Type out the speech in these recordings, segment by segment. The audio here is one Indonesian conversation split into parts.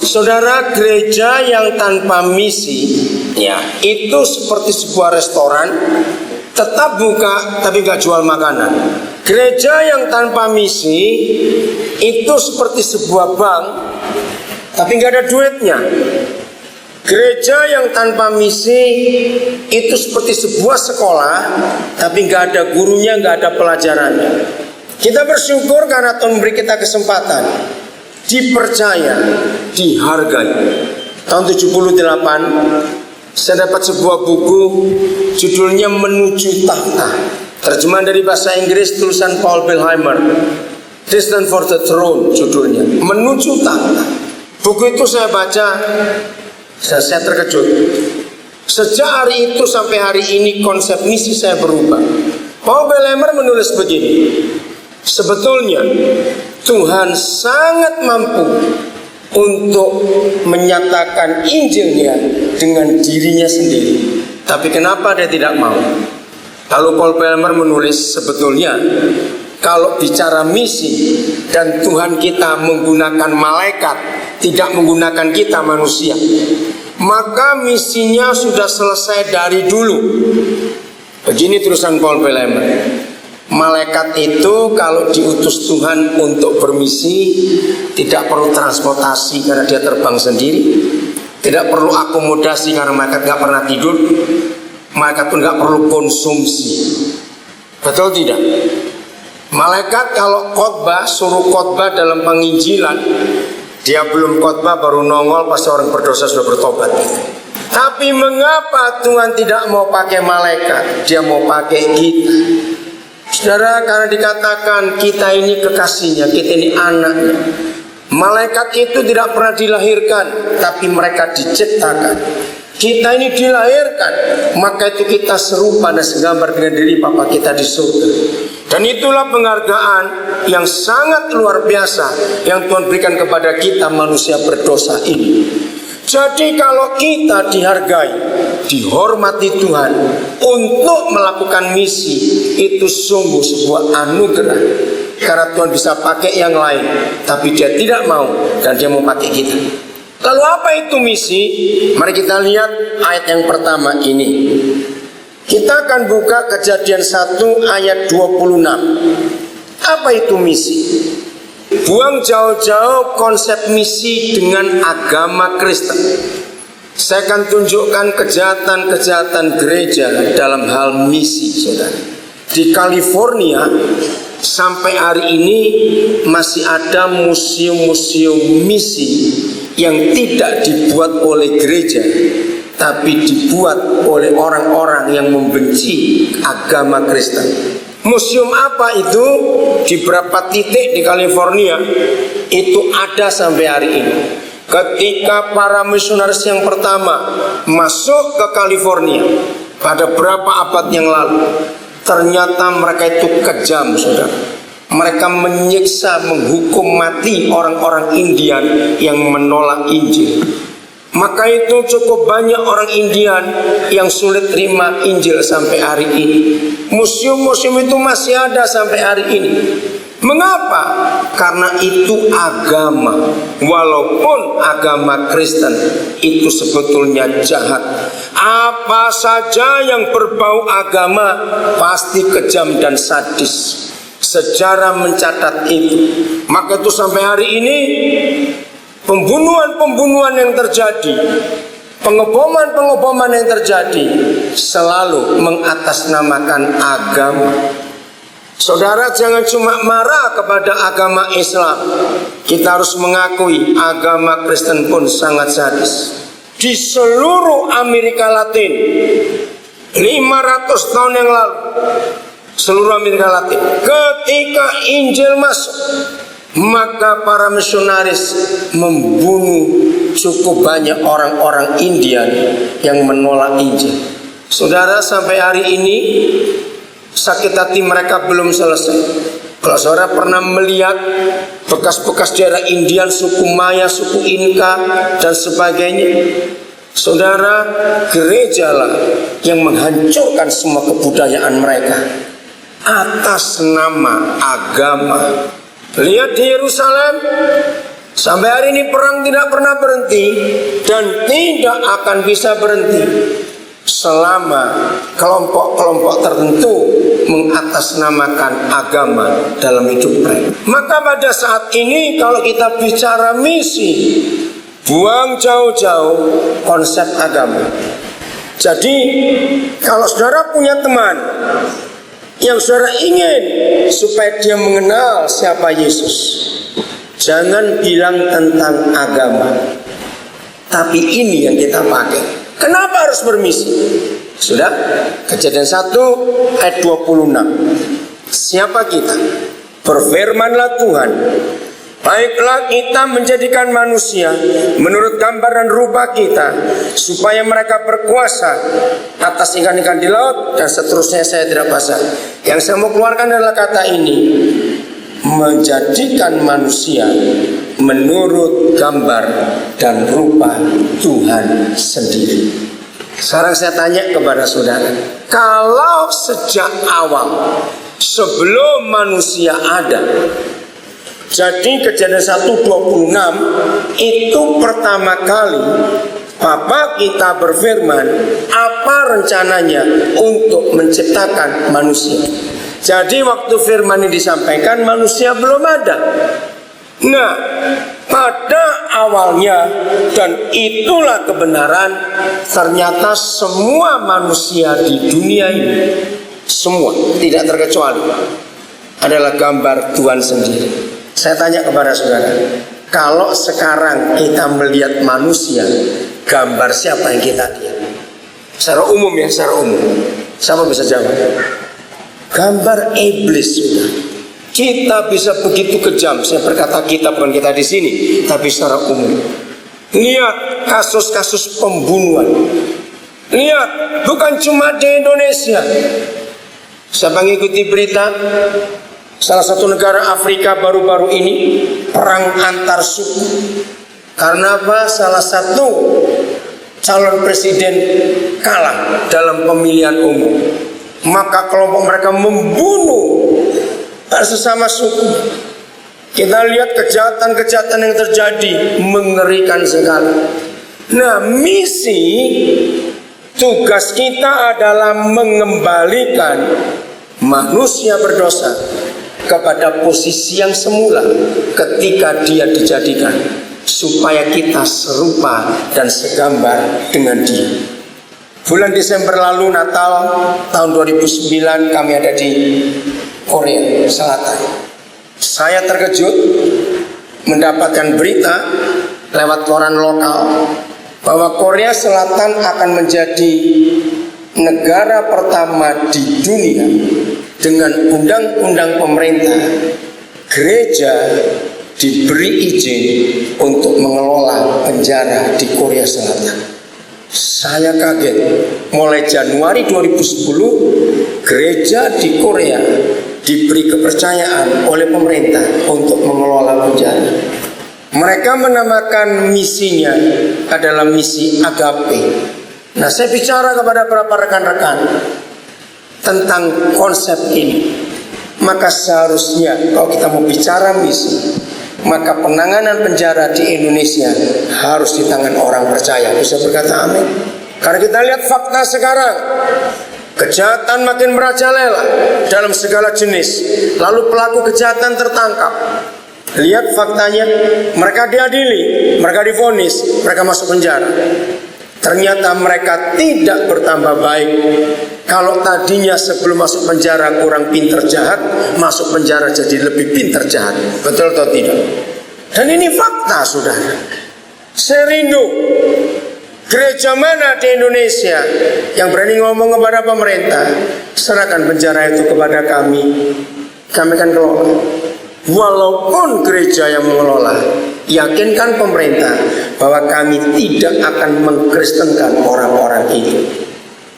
Saudara, gereja yang tanpa misi ya, itu seperti sebuah restoran, tetap buka tapi gak jual makanan. Gereja yang tanpa misi itu seperti sebuah bank tapi gak ada duitnya. Gereja yang tanpa misi itu seperti sebuah sekolah tapi gak ada gurunya, gak ada pelajarannya. Kita bersyukur karena Tuhan memberi kita kesempatan, dipercaya, dihargai. Tahun 78 saya dapat sebuah buku judulnya Menuju Tahta. Terjemahan dari bahasa Inggris tulisan Paul Bilheimer, Destined for the Throne judulnya, Menuju Tahta. Buku itu saya baca, saya terkejut. Sejak hari itu sampai hari ini konsep misi saya berubah. Paul Bilheimer menulis begini: sebetulnya Tuhan sangat mampu untuk menyatakan Injilnya dengan dirinya sendiri. Tapi kenapa dia tidak mau? Lalu Paul Bilheimer menulis, sebetulnya kalau bicara misi dan Tuhan kita menggunakan malaikat, tidak menggunakan kita manusia, maka misinya sudah selesai dari dulu. Begini tulisan Paul Bilheimer: malaikat itu kalau diutus Tuhan untuk bermisi tidak perlu transportasi karena dia terbang sendiri, tidak perlu akomodasi karena malaikat gak pernah tidur, malaikat pun gak perlu konsumsi. Betul tidak? Malaikat kalau khotbah, suruh khotbah dalam penginjilan, dia belum khotbah baru nongol pas orang berdosa sudah bertobat. Tapi mengapa Tuhan tidak mau pakai malaikat? Dia mau pakai kita. Saudara, karena dikatakan kita ini kekasihnya, kita ini anaknya. Malaikat itu tidak pernah dilahirkan, tapi mereka diciptakan. Kita ini dilahirkan, maka itu kita serupa dan segambar dengan diri Bapa kita di surga. Dan itulah penghargaan yang sangat luar biasa yang Tuhan berikan kepada kita manusia berdosa ini. Jadi kalau kita dihargai, dihormati Tuhan untuk melakukan misi, itu sungguh sebuah anugerah. Karena Tuhan bisa pakai yang lain, tapi Dia tidak mau, dan Dia mau pakai kita. Lalu apa itu misi? Mari kita lihat ayat yang pertama ini. Kita akan buka Kejadian 1 ayat 26. Apa itu misi? Buang jauh-jauh konsep misi dengan agama Kristen. Saya akan tunjukkan kejahatan-kejahatan gereja dalam hal misi, saudara. Di California sampai hari ini masih ada museum-museum misi yang tidak dibuat oleh gereja, tapi dibuat oleh orang-orang yang membenci agama Kristen. Museum apa itu? Di beberapa titik di California itu ada sampai hari ini. Ketika para misionaris yang pertama masuk ke California pada berapa abad yang lalu, ternyata mereka itu kejam, saudara. Mereka menyiksa, menghukum mati orang-orang Indian yang menolak Injil. Maka itu cukup banyak orang Indian yang sulit terima Injil sampai hari ini. Museum-museum itu masih ada sampai hari ini. Mengapa? Karena itu agama. Walaupun agama Kristen itu sebetulnya jahat. Apa saja yang berbau agama pasti kejam dan sadis. Sejarah mencatat itu. Maka itu sampai hari ini pembunuhan-pembunuhan yang terjadi, pengeboman-pengeboman yang terjadi selalu mengatasnamakan agama. Saudara, jangan cuma marah kepada agama Islam. Kita harus mengakui agama Kristen pun sangat sadis. Di seluruh Amerika Latin 500 tahun yang lalu, seluruh Amerika Latin, ketika Injil masuk, maka para misionaris membunuh cukup banyak orang-orang Indian yang menolak Injil. Saudara, sampai hari ini sakit hati mereka belum selesai. Kalau saudara pernah melihat bekas-bekas daerah Indian, suku Maya, suku Inka, dan sebagainya, saudara, gerejalah yang menghancurkan semua kebudayaan mereka atas nama agama. Lihat di Yerusalem, Sampai hari ini perang tidak pernah berhenti dan tidak akan bisa berhenti selama kelompok-kelompok tertentu mengatasnamakan agama dalam hidup mereka. Maka pada saat ini kalau kita bicara misi, buang jauh-jauh konsep agama. Jadi kalau saudara punya teman yang saudara ingin supaya dia mengenal siapa Yesus, jangan bilang tentang agama, tapi ini yang kita pakai. Kenapa harus bermisi? Sudah, Kejadian 1 ayat 26. Siapa kita? Berfirmanlah Tuhan, baiklah kita menjadikan manusia menurut gambar dan rupa kita, supaya mereka berkuasa atas ikan-ikan di laut, dan seterusnya saya tidak baca. Yang saya mau keluarkan adalah kata ini, menjadikan manusia menurut gambar dan rupa Tuhan sendiri. Sekarang saya tanya kepada saudara, kalau sejak awal sebelum manusia ada, jadi Kejadian 1:26 itu pertama kali Bapa kita berfirman apa rencananya untuk menciptakan manusia. Jadi waktu firman ini disampaikan, manusia belum ada. Nah, pada awalnya, dan itulah kebenaran, ternyata semua manusia di dunia ini, semua tidak terkecuali, adalah gambar Tuhan sendiri. Saya tanya kepada saudara, kalau sekarang kita melihat manusia, gambar siapa yang kita lihat? Secara umum ya, secara umum. Siapa bisa jawab? Gambar iblis sudah. Kita bisa begitu kejam. Saya berkata kita, bukan kita di sini, tapi secara umum. Lihat kasus-kasus pembunuhan. Lihat, bukan cuma di Indonesia. Saya mengikuti berita salah satu negara Afrika baru-baru ini, perang antar suku. Karena apa? Salah satu calon presiden kalah dalam pemilihan umum, maka kelompok mereka membunuh sesama suku. Kita lihat kejahatan-kejahatan yang terjadi, mengerikan sekali. Nah, misi tugas kita adalah mengembalikan manusia berdosa kepada posisi yang semula ketika dia dijadikan, supaya kita serupa dan segambar dengan dia. Bulan Desember lalu, Natal tahun 2009, kami ada di Korea Selatan. Saya terkejut mendapatkan berita lewat koran lokal bahwa Korea Selatan akan menjadi negara pertama di dunia dengan undang-undang pemerintah, gereja diberi izin untuk mengelola penjara di Korea Selatan. Saya kaget. Mulai Januari 2010, gereja di Korea diberi kepercayaan oleh pemerintah untuk mengelola penjara. Mereka menamakan misinya adalah misi agape. Nah, saya bicara kepada beberapa rekan-rekan tentang konsep ini. Maka seharusnya kalau kita mau bicara misi, maka penanganan penjara di Indonesia harus di tangan orang percaya. Bisa berkata amin? Karena kita lihat fakta sekarang, kejahatan makin merajalela dalam segala jenis. Lalu pelaku kejahatan tertangkap. Lihat faktanya, mereka diadili, mereka divonis, mereka masuk penjara. Ternyata mereka tidak bertambah baik. Kalau tadinya sebelum masuk penjara kurang pinter jahat, masuk penjara jadi lebih pinter jahat. Betul atau tidak? Dan ini fakta, saudara. Saya rindu gereja mana di Indonesia yang berani ngomong kepada pemerintah, serahkan penjara itu kepada kami, kami akan kelola. Walaupun gereja yang mengelola, yakinkan pemerintah bahwa kami tidak akan mengkristenkan orang-orang itu.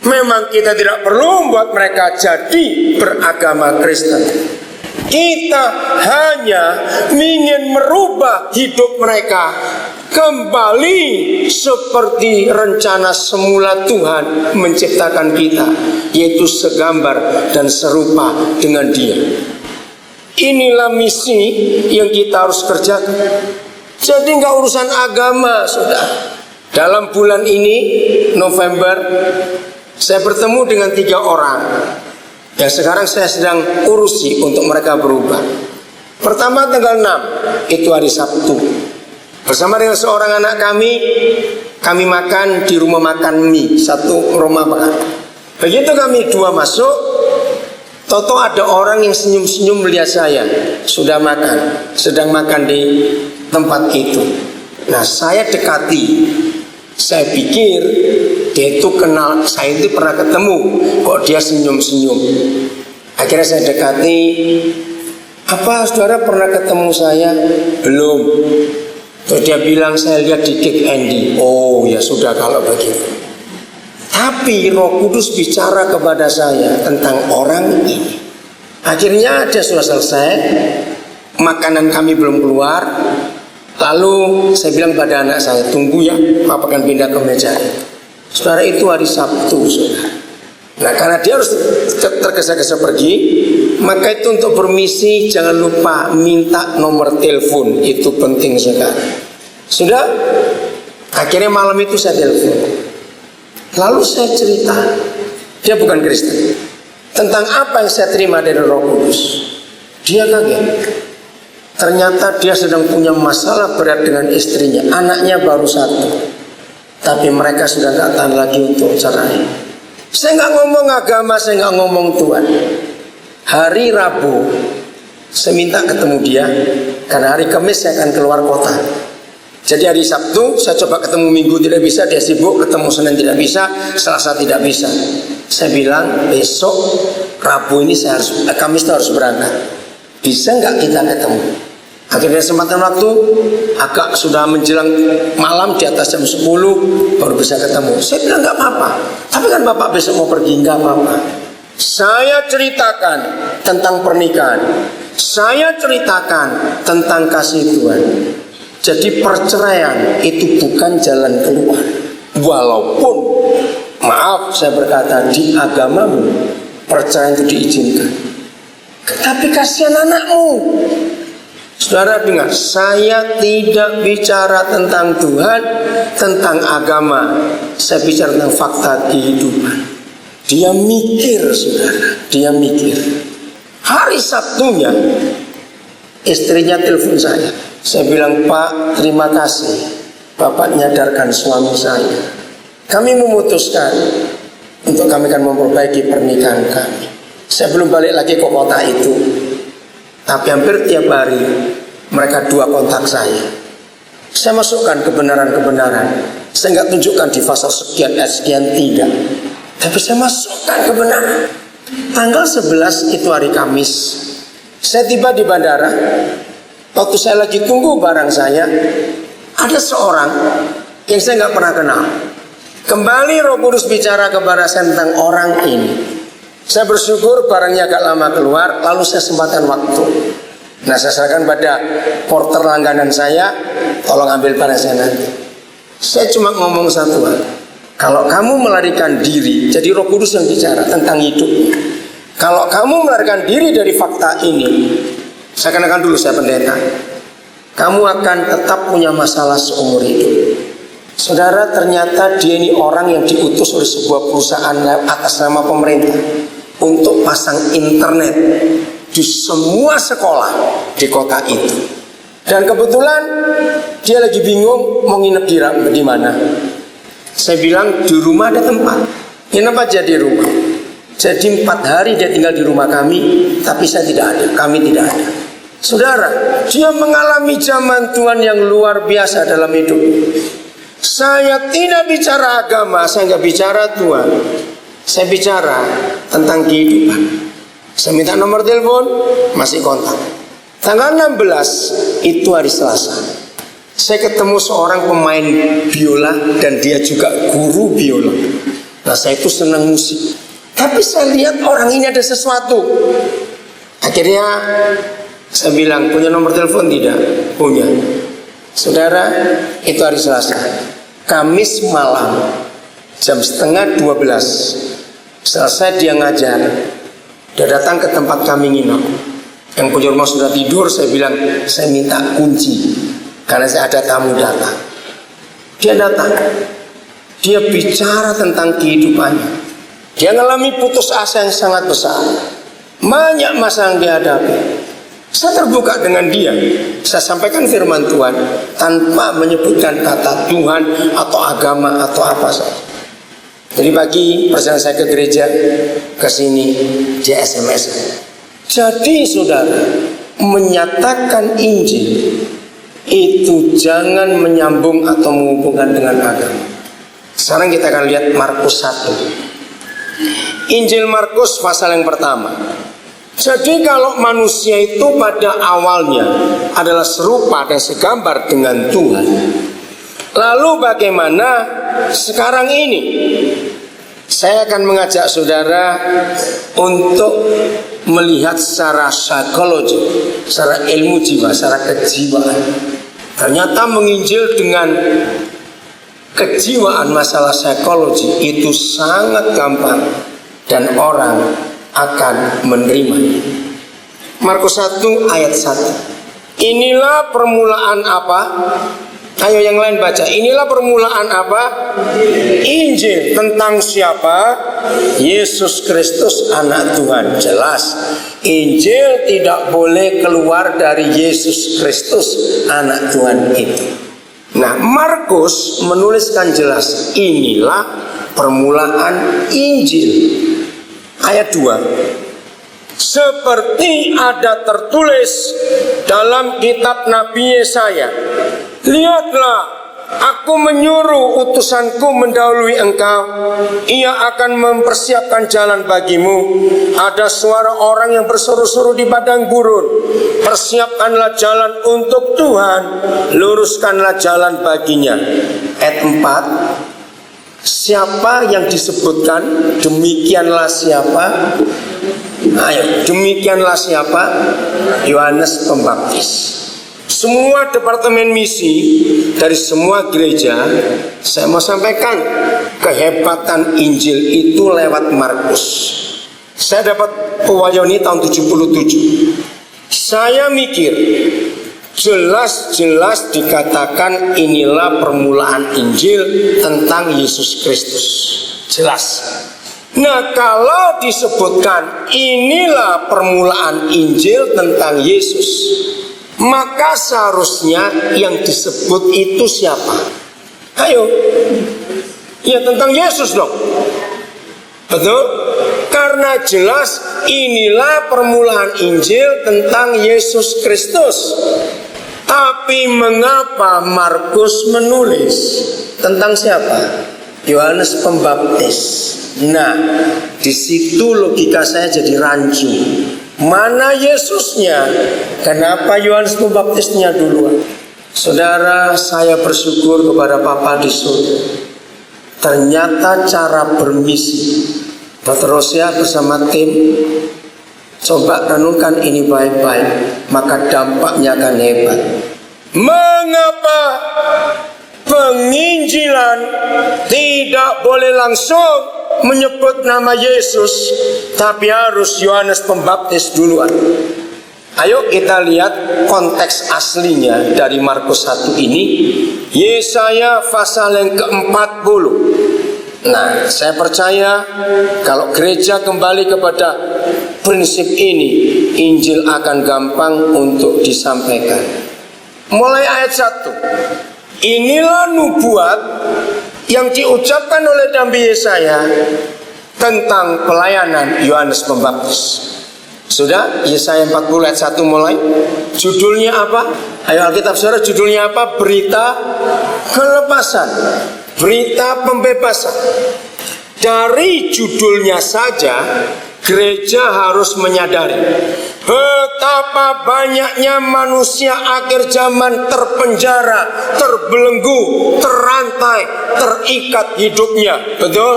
Memang kita tidak perlu membuat mereka jadi beragama Kristen. Kita hanya ingin merubah hidup mereka kembali seperti rencana semula Tuhan menciptakan kita, yaitu segambar dan serupa dengan Dia. Inilah misi yang kita harus kerjakan. Jadi nggak urusan agama sudah. Dalam bulan ini November saya bertemu dengan 3 orang yang sekarang saya sedang urusi untuk mereka berubah. Pertama tanggal 6 itu hari Sabtu. Bersama dengan seorang anak kami makan di rumah makan mie, satu rumah makan. Begitu kami 2 masuk, toto ada orang yang senyum-senyum melihat saya sudah makan, sedang makan di tempat itu. Nah saya dekati, saya pikir dia itu kenal, saya itu pernah ketemu, kok dia senyum-senyum. Akhirnya saya dekati, apa saudara pernah ketemu saya? Belum. Terus dia bilang saya lihat di Kick Andy. Oh ya sudah kalau begitu. Tapi Roh Kudus bicara kepada saya tentang orang ini. Akhirnya dia sudah selesai, makanan kami belum keluar. Lalu saya bilang pada anak saya, tunggu ya, Papa akan pindah ke meja. Saudara, itu hari Sabtu, saudara. Nah karena dia harus tergesa-gesa pergi, maka itu untuk permisi jangan lupa minta nomor telepon. Itu penting sekali. Sudah. Akhirnya malam itu saya telepon. Lalu saya cerita, dia bukan Kristen, tentang apa yang saya terima dari Roh Kudus. Dia kaget. Ternyata dia sedang punya masalah berat dengan istrinya. Anaknya baru 1, tapi mereka sudah gak tahan lagi untuk cerai. Saya gak ngomong agama, saya gak ngomong Tuhan. Hari Rabu saya minta ketemu dia, karena hari Kamis saya akan keluar kota. Jadi hari Sabtu saya coba ketemu, Minggu tidak bisa, dia sibuk, ketemu Senin tidak bisa, Selasa tidak bisa. Saya bilang besok Rabu ini saya harus, Kamis itu harus berangkat. Bisa nggak kita ketemu? Akhirnya kesempatan waktu agak sudah menjelang malam, di atas jam 10 baru bisa ketemu. Saya bilang nggak apa-apa, tapi kan Bapak besok mau pergi, nggak apa-apa. Saya ceritakan tentang pernikahan, saya ceritakan tentang kasih Tuhan. Jadi perceraian itu bukan jalan keluar. Walaupun, maaf saya berkata, di agamamu perceraian itu diizinkan. Tapi kasihan anakmu. Saudara dengar, saya tidak bicara tentang Tuhan, tentang agama. Saya bicara tentang fakta kehidupan. Dia mikir, saudara, dia mikir. Hari Sabtunya istrinya telepon saya. Saya bilang, Pak, terima kasih Bapak menyadarkan suami saya. Kami memutuskan untuk kami akan memperbaiki pernikahan kami. Saya belum balik lagi ke kota itu, tapi hampir tiap hari mereka 2 kontak saya. Saya masukkan kebenaran-kebenaran. Saya nggak tunjukkan di pasal sekian, sekian, tidak. Tapi saya masukkan kebenaran. Tanggal 11 itu hari Kamis. Saya tiba di bandara. Waktu saya lagi tunggu barang saya, ada seorang yang saya nggak pernah kenal. Kembali Roh Kudus bicara kepada saya tentang orang ini. Saya bersyukur barangnya agak lama keluar, lalu saya sempatkan waktu. Nah saya serahkan pada porter langganan saya, tolong ambil barang saya nanti. Saya cuma ngomong satu hal. Kalau kamu melarikan diri, jadi Roh Kudus yang bicara tentang hidup. Kalau kamu melarikan diri dari fakta ini, saya kenakan dulu, saya pendeta, kamu akan tetap punya masalah seumur hidup. Saudara, ternyata dia ini orang yang diutus oleh sebuah perusahaan atas nama pemerintah untuk pasang internet di semua sekolah di kota itu. Dan kebetulan dia lagi bingung mau nginep di mana. Saya bilang di rumah ada tempat, nginep aja di rumah. Jadi 4 hari dia tinggal di rumah kami, tapi saya tidak ada, kami tidak ada. Saudara, dia mengalami zaman Tuhan yang luar biasa dalam hidup. Saya tidak bicara agama, saya nggak bicara Tuhan. Saya bicara tentang kehidupan. Saya minta nomor telepon, masih kontak. Tanggal 16 itu hari Selasa. Saya ketemu seorang pemain biola dan dia juga guru biola. Nah saya itu senang musik. Tapi saya lihat orang ini ada sesuatu. Akhirnya saya bilang, punya nomor telepon tidak? Punya. Saudara, itu hari Selasa. Kamis malam jam 11:30 selesai dia ngajar. Dia datang ke tempat kami nginep. Yang punya rumah sudah tidur. Saya bilang, saya minta kunci. Karena saya ada tamu datang. Dia datang. Dia bicara tentang kehidupannya. Dia mengalami putus asa yang sangat besar. Banyak masalah yang dihadapi. Saya terbuka dengan dia. Saya sampaikan firman Tuhan tanpa menyebutkan kata Tuhan atau agama atau apa saja. Jadi pagi perjalanan saya ke gereja, ke sini, dia SMS. Jadi saudara, menyatakan Injil itu jangan menyambung atau menghubungkan dengan agama. Sekarang kita akan lihat Markus 1. Injil Markus pasal yang pertama. Jadi kalau manusia itu pada awalnya adalah serupa dan segambar dengan Tuhan, lalu bagaimana sekarang ini? Saya akan mengajak saudara untuk melihat secara psikologi, secara ilmu jiwa, secara kejiwaan. Ternyata menginjil dengan kejiwaan masalah psikologi itu sangat gampang dan orang akan menerima. Markus 1 ayat 1. Inilah permulaan apa? Ayo yang lain baca. Inilah permulaan apa? Injil. Tentang siapa? Yesus Kristus anak Tuhan. Jelas. Injil tidak boleh keluar dari Yesus Kristus anak Tuhan itu. Nah, Markus menuliskan jelas. Inilah permulaan Injil. Ayat 2. Seperti ada tertulis dalam kitab Nabi Yesaya, lihatlah, aku menyuruh utusanku mendahului engkau. Ia akan mempersiapkan jalan bagimu. Ada suara orang yang berseru-seru di padang gurun, persiapkanlah jalan untuk Tuhan, luruskanlah jalan baginya. Ayat 4. Siapa yang disebutkan? Demikianlah siapa? Ayo, demikianlah siapa? Yohanes Pembaptis. Semua departemen misi dari semua gereja, saya mau sampaikan kehebatan Injil itu lewat Markus. Saya dapat pewayoni tahun 77. Saya mikir jelas-jelas dikatakan inilah permulaan Injil tentang Yesus Kristus. Jelas. Nah, kalau disebutkan inilah permulaan Injil tentang Yesus, maka seharusnya yang disebut itu siapa? Ayo. Ya, tentang Yesus dong. Betul? Karena jelas inilah permulaan Injil tentang Yesus Kristus. Tapi mengapa Markus menulis tentang siapa? Yohanes Pembaptis. Nah, di situ logika saya jadi rancu. Mana Yesusnya? Kenapa Yohanes Pembaptisnya duluan? Saudara, saya bersyukur kepada Bapa di surga. Ternyata cara bermisi, Dr. Rosia bersama tim coba renungkan ini baik-baik, maka dampaknya akan hebat. Mengapa penginjilan tidak boleh langsung menyebut nama Yesus, tapi harus Yohanes Pembaptis duluan? Ayo kita lihat konteks aslinya dari Markus 1 ini. Yesaya pasal yang ke-40. Nah, saya percaya kalau gereja kembali kepada prinsip ini, Injil akan gampang untuk disampaikan. Mulai ayat 1. Inilah nubuat yang diucapkan oleh Nabi Yesaya tentang pelayanan Yohanes Pembaptis. Sudah, Yesaya 40 ayat 1 mulai. Judulnya apa? Ayo Alkitab saudara, judulnya apa? Berita kelepasan, berita pembebasan. Dari judulnya saja gereja harus menyadari betapa banyaknya manusia akhir zaman terpenjara, terbelenggu, terantai, terikat hidupnya. Betul?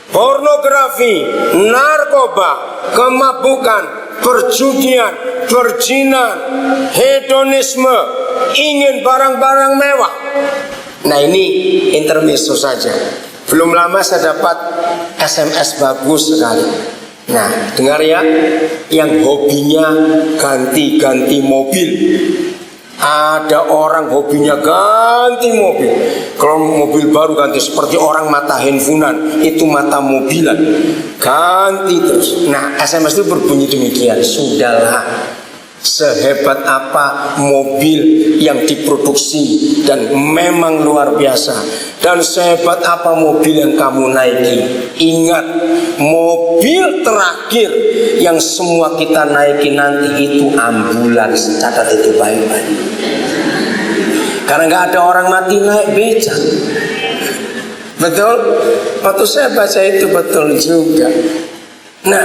Pornografi, narkoba, kemabukan, perjudian, perjinan, hedonisme, ingin barang-barang mewah. Nah, ini intermezzo saja. Belum lama saya dapat SMS bagus sekali. Nah, dengar ya, yang hobinya ganti-ganti mobil. Ada orang hobinya ganti mobil. Kalau mobil baru ganti, seperti orang mata handphonean, itu mata mobilan, ganti terus. Nah, SMS itu berbunyi demikian. Sudahlah, sehebat apa mobil yang diproduksi dan memang luar biasa, dan sehebat apa mobil yang kamu naiki, ingat, mobil terakhir yang semua kita naiki nanti itu ambulans. Catat itu baik-baik, karena nggak ada orang mati naik becak. Betul? Waktu saya baca itu betul juga. Nah,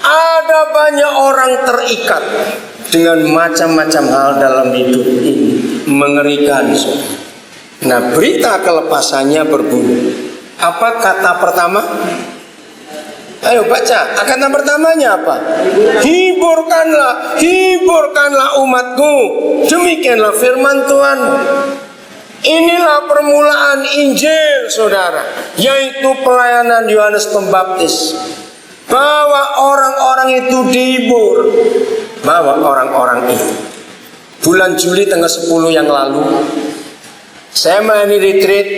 ada banyak orang terikat dengan macam-macam hal dalam hidup ini, mengerikan. Nah, berita kelepasannya berbunyi. Apa kata pertama? Ayo baca. Kata pertamanya apa? Hiburkanlah, hiburkanlah umatku. Demikianlah firman Tuhan. Inilah permulaan Injil, saudara, yaitu pelayanan Yohanes Pembaptis. Bahwa orang-orang itu dihibur. Bahwa orang-orang itu. Bulan Juli tanggal 10 yang lalu, saya melayani retreat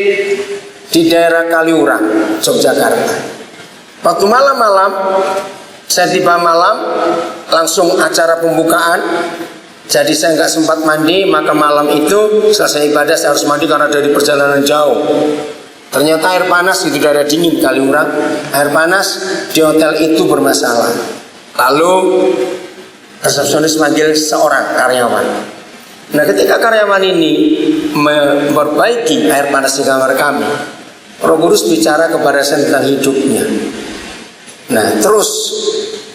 di daerah Kaliurang, Yogyakarta. Waktu malam-malam, saya tiba malam, langsung acara pembukaan. Jadi saya nggak sempat mandi, maka malam itu selesai ibadah saya harus mandi karena dari perjalanan jauh. Ternyata air panas di daerah dingin Kaliurang, air panas di hotel itu bermasalah. Lalu resepsionis manggil seorang karyawan. Nah, ketika karyawan ini memperbaiki air panas di kamar kami, Roh Kudus bicara kepada saya tentang hidupnya. Nah, terus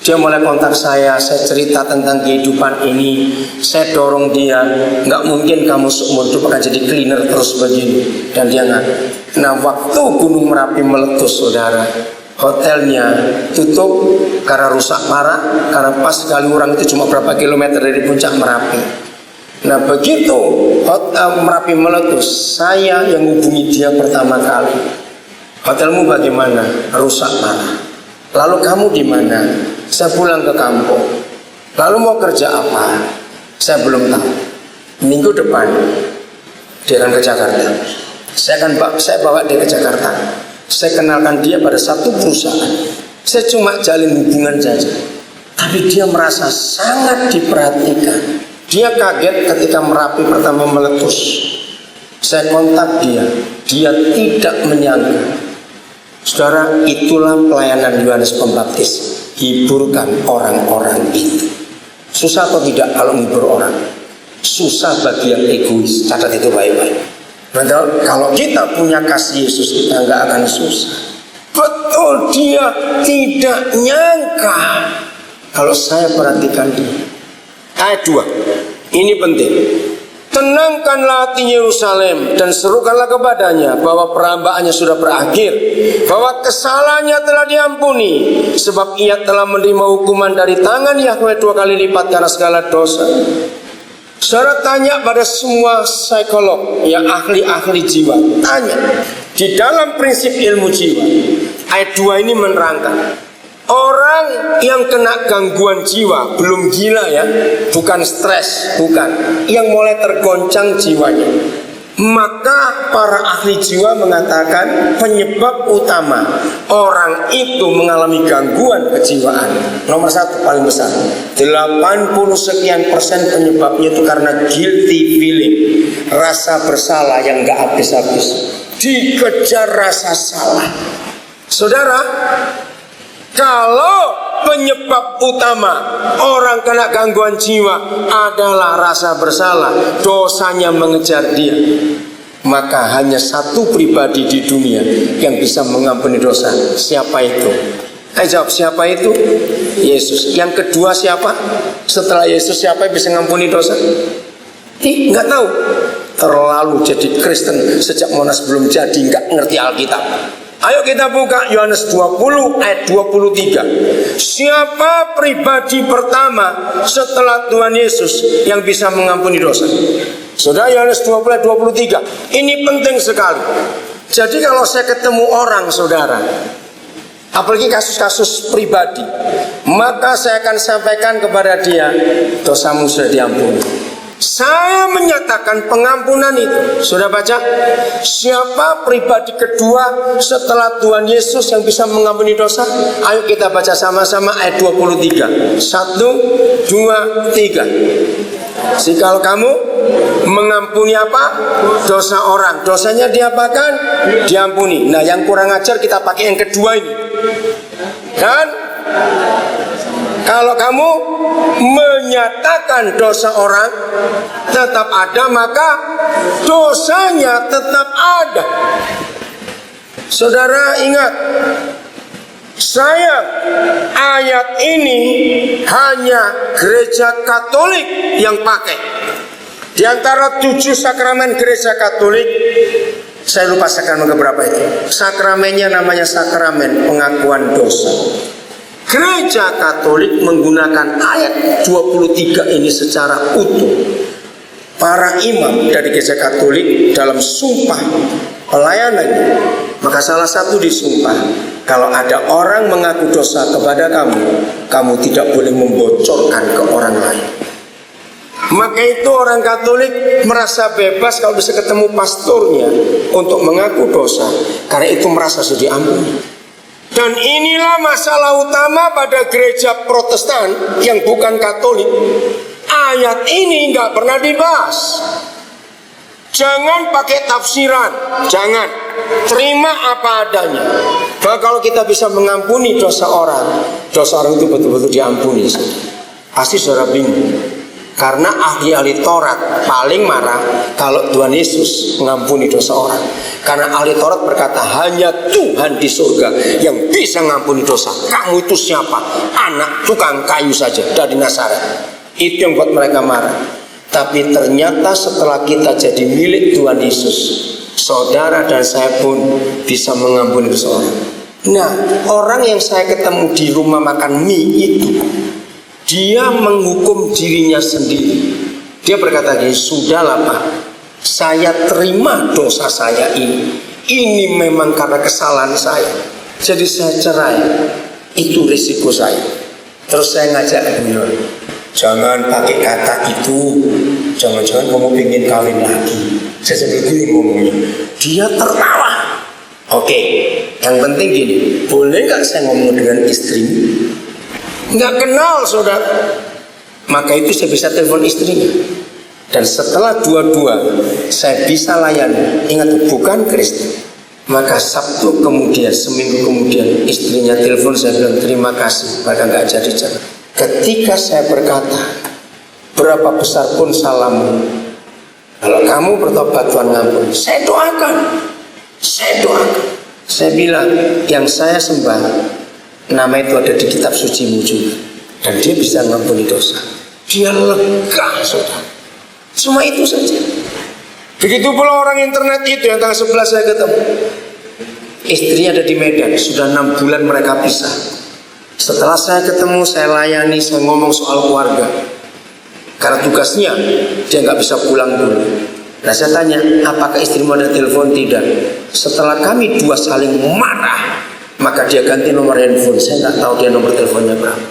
dia mulai kontak saya cerita tentang kehidupan ini. Saya dorong dia, nggak mungkin kamu seumur hidup akan jadi cleaner terus begini. Dan dia nggak. Nah, waktu Gunung Merapi meletus, saudara, hotelnya tutup karena rusak parah. Karena pas Kaliurang itu cuma berapa kilometer dari puncak Merapi. Nah, begitu Merapi meletus, saya yang hubungi dia pertama kali. Hotelmu bagaimana? Rusak parah. Lalu kamu di mana? Saya pulang ke kampung. Lalu mau kerja apa? Saya belum tahu. Minggu depan dia akan ke Jakarta. Saya bawa dia ke Jakarta. Saya kenalkan dia pada satu perusahaan. Saya cuma jalin hubungan saja. Tapi dia merasa sangat diperhatikan. Dia kaget ketika Merapi pertama meletus. Saya kontak dia. Dia tidak menyangka. Saudara, itulah pelayanan Yohanes Pembaptis. Hiburkan orang-orang itu. Susah atau tidak kalau menghibur orang? Susah bagi yang egois. Catat itu baik-baik. Betul? Kalau kita punya kasih Yesus, kita nggak akan susah. Betul, dia tidak nyangka. Kalau saya perhatikan dia. Ayat 2, ini penting. Tenangkanlah hati Yerusalem dan serukanlah kepadanya bahwa perhambaannya sudah berakhir, bahwa kesalahannya telah diampuni, sebab ia telah menerima hukuman dari tangan Yahweh 2 kali lipat karena segala dosa. Saudara, tanya pada semua psikolog, yang ahli-ahli jiwa, tanya di dalam prinsip ilmu jiwa. Ayat 2 ini menerangkan orang yang kena gangguan jiwa, belum gila ya, bukan stres, bukan, yang mulai tergoncang jiwanya, maka para ahli jiwa mengatakan penyebab utama orang itu mengalami gangguan kejiwaan, nomor 1 paling besar, 80% penyebabnya itu karena guilty feeling, rasa bersalah yang gak habis-habis, dikejar rasa salah. Saudara, kalau penyebab utama orang kena gangguan jiwa adalah rasa bersalah, dosanya mengejar dia, maka hanya satu pribadi di dunia yang bisa mengampuni dosa. Siapa itu? Jawab, siapa itu? Yesus. Yang kedua siapa? Setelah Yesus siapa yang bisa mengampuni dosa? Nggak tahu. Terlalu jadi Kristen sejak Monas belum jadi, nggak ngerti Alkitab. Ayo kita buka Yohanes 20 ayat 23. Siapa pribadi pertama setelah Tuhan Yesus yang bisa mengampuni dosa? Saudara, Yohanes 20 ayat 23. Ini penting sekali. Jadi kalau saya ketemu orang, saudara, apalagi kasus-kasus pribadi, maka saya akan sampaikan kepada dia, dosamu sudah diampuni. Saya menyatakan pengampunan itu. Sudah baca? Siapa pribadi kedua setelah Tuhan Yesus yang bisa mengampuni dosa? Ayo kita baca sama-sama ayat 23. 1, 2, 3. Jikalau kamu mengampuni apa? Dosa orang, dosanya diapakan? Diampuni. Nah, yang kurang ajar kita pakai yang kedua ini. Dan kalau kamu menyatakan dosa orang tetap ada, maka dosanya tetap ada. Saudara ingat, sayang, ayat ini hanya gereja Katolik yang pakai. Di antara 7 sakramen gereja Katolik, saya lupa sakramen keberapa itu. Sakramennya namanya sakramen pengakuan dosa. Gereja Katolik menggunakan ayat 23 ini secara utuh. Para imam dari gereja Katolik dalam sumpah pelayanannya, maka salah satu disumpah, kalau ada orang mengaku dosa kepada kamu, kamu tidak boleh membocorkan ke orang lain. Maka itu orang Katolik merasa bebas kalau bisa ketemu pastornya untuk mengaku dosa, karena itu merasa sudah diampuni. Dan inilah masalah utama pada gereja Protestan yang bukan Katolik. Ayat ini nggak pernah dibahas. Jangan pakai tafsiran, jangan. Terima apa adanya. Bahwa kalau kita bisa mengampuni dosa orang itu betul-betul diampuni. Pasti saudara bingung. Karena ahli-ahli Taurat paling marah kalau Tuhan Yesus mengampuni dosa orang. Karena ahli Taurat berkata, hanya Tuhan di surga yang bisa mengampuni dosa. Kamu itu siapa? Anak tukang kayu saja dari Nazaret. Itu yang buat mereka marah. Tapi ternyata setelah kita jadi milik Tuhan Yesus, saudara dan saya pun bisa mengampuni dosa orang. Nah, orang yang saya ketemu di rumah makan mie itu, dia menghukum dirinya sendiri. Dia berkata gini, sudahlah Pak, saya terima dosa saya ini. Ini memang karena kesalahan saya. Jadi saya cerai. Itu risiko saya. Terus saya ngajak beliau, jangan pakai kata itu. Jangan-jangan kamu ingin kawin lagi. Saya sendiri ngomongnya. Dia tertawa. Oke, yang penting gini, boleh gak saya ngomong dengan istri? Nggak kenal saudara. Maka itu saya bisa telepon istrinya. Dan setelah dua-dua saya bisa layani. Ingat, bukan Kristen. Maka Sabtu kemudian, seminggu kemudian, istrinya telepon, saya bilang terima kasih, maka nggak jadi. Ketika saya berkata, berapa besar pun salahmu, kalau kamu bertobat Tuhan ngampuni, saya doakan. Saya bilang, yang saya sembah nama itu ada di kitab sucimu juga, dan dia bisa mengampuni dosa. Dia lega, saudara. Cuma itu saja. Begitu pula orang internet itu yang tanggal 11 saya ketemu. Istrinya ada di Medan, sudah 6 bulan mereka pisah. Setelah saya ketemu, saya layani, saya ngomong soal keluarga. Karena tugasnya dia nggak bisa pulang dulu. Nah saya tanya, apakah istrimu ada telepon? Tidak. Setelah kami dua saling marah, maka dia ganti nomor handphone. Saya nggak tahu dia nomor teleponnya berapa.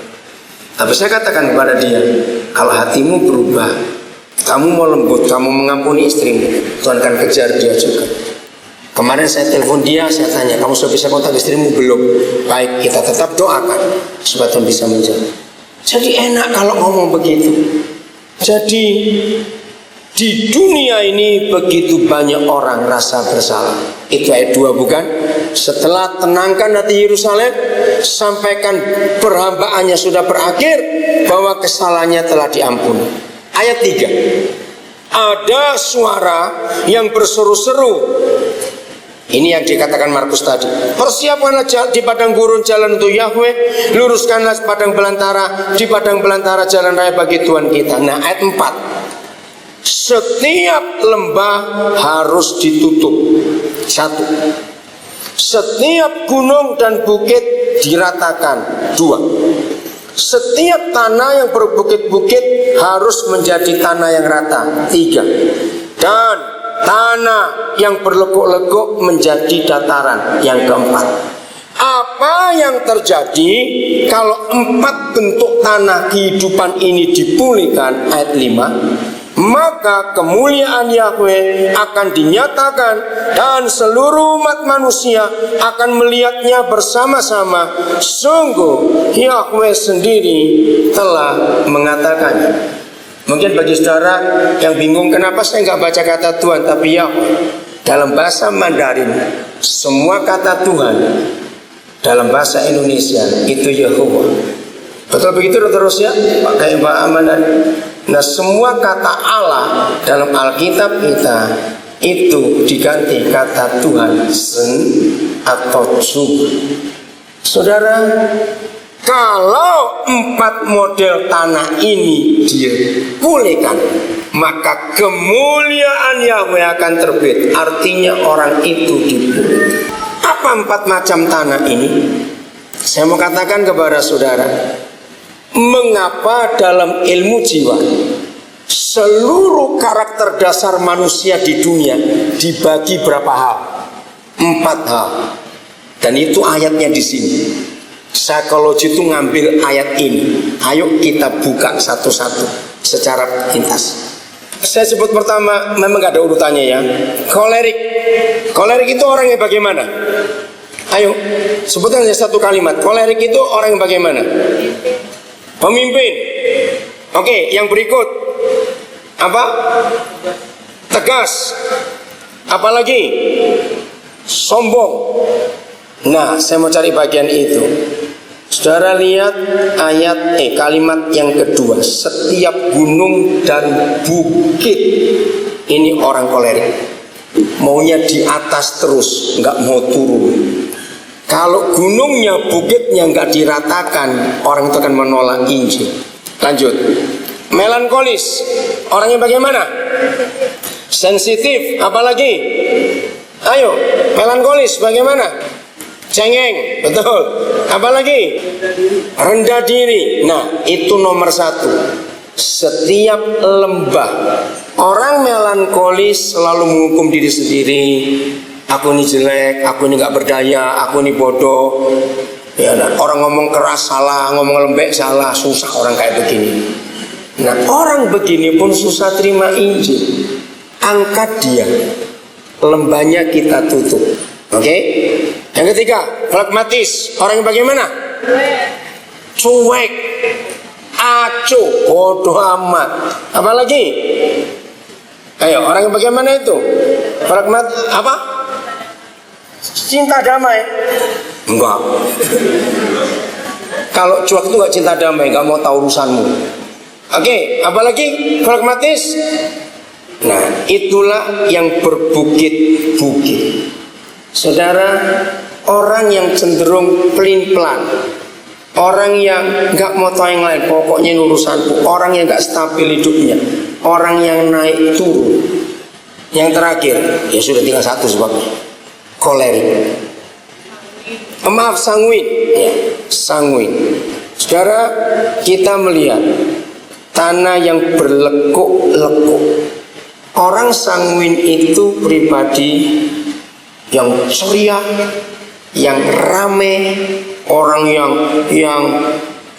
Tapi saya katakan kepada dia, kalau hatimu berubah, kamu mau lembut, kamu mengampuni istrimu, Tuhan akan kejar dia juga. Kemarin saya telepon dia, saya tanya, kamu sudah bisa kontak istrimu? Belum. Baik, kita tetap doakan supaya Tuhan bisa menjawab. Jadi enak kalau ngomong begitu. Jadi di dunia ini begitu banyak orang rasa bersalah. Itu ayat 2 bukan? Setelah tenangkan hati Yerusalem, sampaikan perhambaannya sudah berakhir, bahwa kesalahannya telah diampuni. Ayat 3, ada suara yang berseru-seru. Ini yang dikatakan Markus tadi. Persiapkanlah di padang gurun jalan untuk Yahweh, luruskanlah padang belantara, di padang belantara jalan raya bagi Tuhan kita. Nah ayat 4, setiap lembah harus ditutup. 1, setiap gunung dan bukit diratakan. 2, setiap tanah yang berbukit-bukit harus menjadi tanah yang rata. 3, dan tanah yang berleguk-leguk menjadi dataran. Yang keempat, apa yang terjadi kalau 4 bentuk tanah kehidupan ini dipulihkan? Ayat 5, maka kemuliaan Yahweh akan dinyatakan dan seluruh umat manusia akan melihatnya bersama-sama. Sungguh Yahweh sendiri telah mengatakannya. Mungkin bagi saudara yang bingung kenapa saya nggak baca kata Tuhan tapi Yahweh. Dalam bahasa Mandarin semua kata Tuhan dalam bahasa Indonesia itu Yehovah. Betul begitu terus ya, pakai Pak Mandarin. Nah, semua kata Allah dalam Alkitab kita itu diganti kata Tuhan Sen atau Su. Saudara, kalau 4 model tanah ini dipulihkan, maka kemuliaan Yahweh akan terbit. Artinya orang itu dipulihkan. Apa 4 macam tanah ini? Saya mau katakan kepada saudara, mengapa dalam ilmu jiwa seluruh karakter dasar manusia di dunia dibagi berapa hal? 4 hal. Dan itu ayatnya di sini. Psikologi itu ngambil ayat ini. Ayo kita buka satu-satu secara pintas. Saya sebut pertama, memang gak ada urutannya ya. Kolerik. Kolerik itu orang yang bagaimana? Ayo, sebutkan satu kalimat. Kolerik itu orang yang bagaimana? Pemimpin. Oke, yang berikut apa? Tegas. Apalagi? Sombong. Nah, saya mau cari bagian itu. Saudara lihat ayat kalimat yang kedua. Setiap gunung dan bukit. Ini orang kolerik. Maunya di atas terus, nggak mau turun. Kalau gunungnya, bukitnya nggak diratakan, orang itu akan menolak Injil. Lanjut. Melankolis, orangnya bagaimana? Sensitif, apalagi? Ayo, melankolis bagaimana? Cengeng, betul. Apalagi? Rendah diri. Nah, itu nomor 1. Setiap lembah, orang melankolis selalu menghukum diri sendiri. Aku ini jelek, aku ini gak berdaya, aku ini bodoh. Ya, nah, orang ngomong keras salah, ngomong lembek salah, susah orang kayak begini. Nah, orang begini pun susah terima Injil. Angkat dia, lembahnya kita tutup. Oke? Yang ketiga, pragmatis. Orang yang bagaimana? Cuek, acuh, bodoh amat. Apalagi? Ayo, orang yang bagaimana itu? Pragmatis apa? Cinta damai? Enggak. Kalau cuek itu gak cinta damai, gak mau tahu urusanmu. Oke, apalagi pragmatis? Nah, itulah yang berbukit-bukit. Saudara, orang yang cenderung pelin-pelan, orang yang gak mau tahu yang lain, pokoknya ini urusanku, orang yang gak stabil hidupnya, orang yang naik turun. Yang terakhir, ya sudah tinggal 1 sebabnya, kolerik. Maaf, sanguin, ya, sanguin. Saudara, kita melihat tanah yang berlekuk-lekuk. Orang sanguin itu pribadi yang ceria, yang rame, orang yang